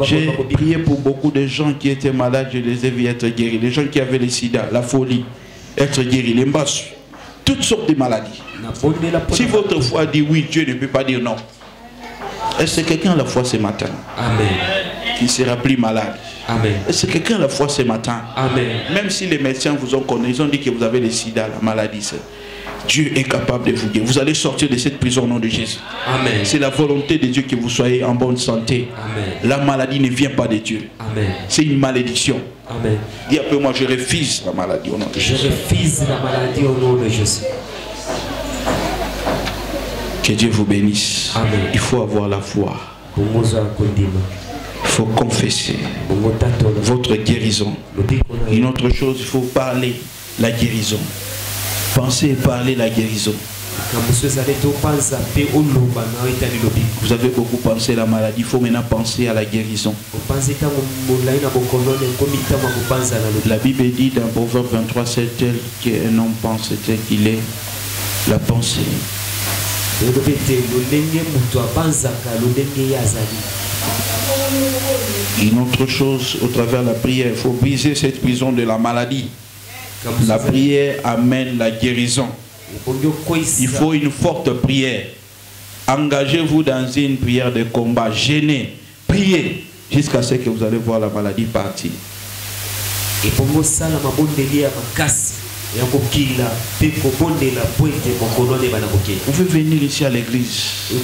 S1: J'ai prié pour beaucoup de gens qui étaient malades, je les ai vus être guéris. Les gens qui avaient le sida, la folie, être guéris, les mbassus, toutes sortes de maladies. Si votre foi dit oui, Dieu ne peut pas dire non. Est-ce que quelqu'un a la foi ce matin?
S2: Amen.
S1: Qui sera plus malade?
S2: Amen.
S1: Est-ce que quelqu'un a la foi ce matin?
S2: Amen.
S1: Même si les médecins vous ont connu, ils ont dit que vous avez le sida, la maladie, Dieu est capable de vous guérir. Vous allez sortir de cette prison au nom de Jésus.
S2: Amen.
S1: C'est la volonté de Dieu que vous soyez en bonne santé.
S2: Amen.
S1: La maladie ne vient pas de Dieu.
S2: Amen.
S1: C'est une malédiction.
S2: Amen.
S1: Dis un peu, moi je refuse la maladie au nom de Jésus.
S2: Je refuse la maladie au nom de Jésus.
S1: Que Dieu vous bénisse.
S2: Amen.
S1: Il faut avoir la foi. Il faut confesser votre guérison. Une autre chose, il faut parler la guérison. Pensez et parler la guérison. Vous avez beaucoup pensé à la maladie, il faut maintenant penser à la guérison. La Bible dit dans Proverbe 23, c'est tel qu'un homme pense, c'est tel qu'il est. La pensée. Une autre chose, au travers de la prière, il faut briser cette prison de la maladie. La prière amène la guérison. Il faut une forte prière. Engagez-vous dans une prière de combat. Gênez, priez jusqu'à ce que vous allez voir la maladie partir. Vous pouvez venir ici à l'église. Vous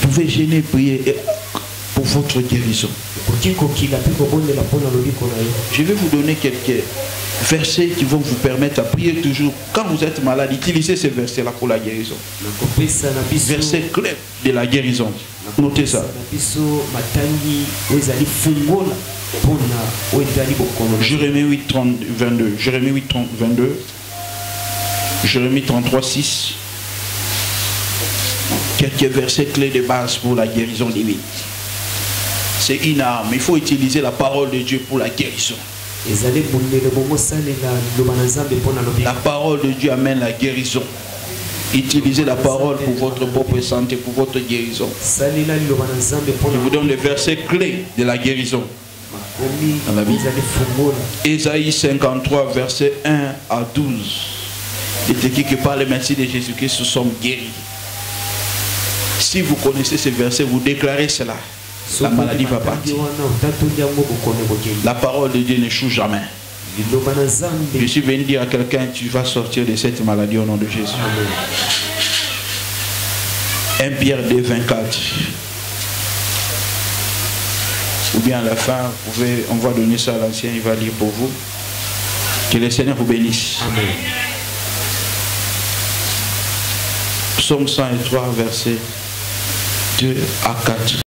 S1: pouvez gêner, prier pour votre guérison. Je vais vous donner quelques versets qui vont vous permettre à prier toujours. Quand vous êtes malade, utilisez ces versets-là pour la guérison. Versets clés de la guérison. Notez ça. Jérémie 8, 30, 22. Jérémie 8, 30, 22. Jérémie 33, 6. Quelques versets clés de base pour la guérison divine. C'est une arme. Il faut utiliser la parole de Dieu pour la guérison. La parole de Dieu amène la guérison. Utilisez la parole pour votre propre santé, pour votre guérison. Je vous donne les versets clés de la guérison. Dans la Bible. Ésaïe 53, versets 1 à 12. C'est écrit que par le merci de Jésus-Christ, nous sommes guéris. Si vous connaissez ces versets, vous déclarez cela. La maladie va partir. La parole de Dieu n'échoue jamais. Je suis venu dire à quelqu'un, tu vas sortir de cette maladie au nom de Jésus. 1 Pierre 2, 24. Ou bien à la fin, on va donner ça à l'ancien, il va lire pour vous. Que le Seigneur vous bénisse.
S2: Amen.
S1: Psaume 103, versets 2 à 4.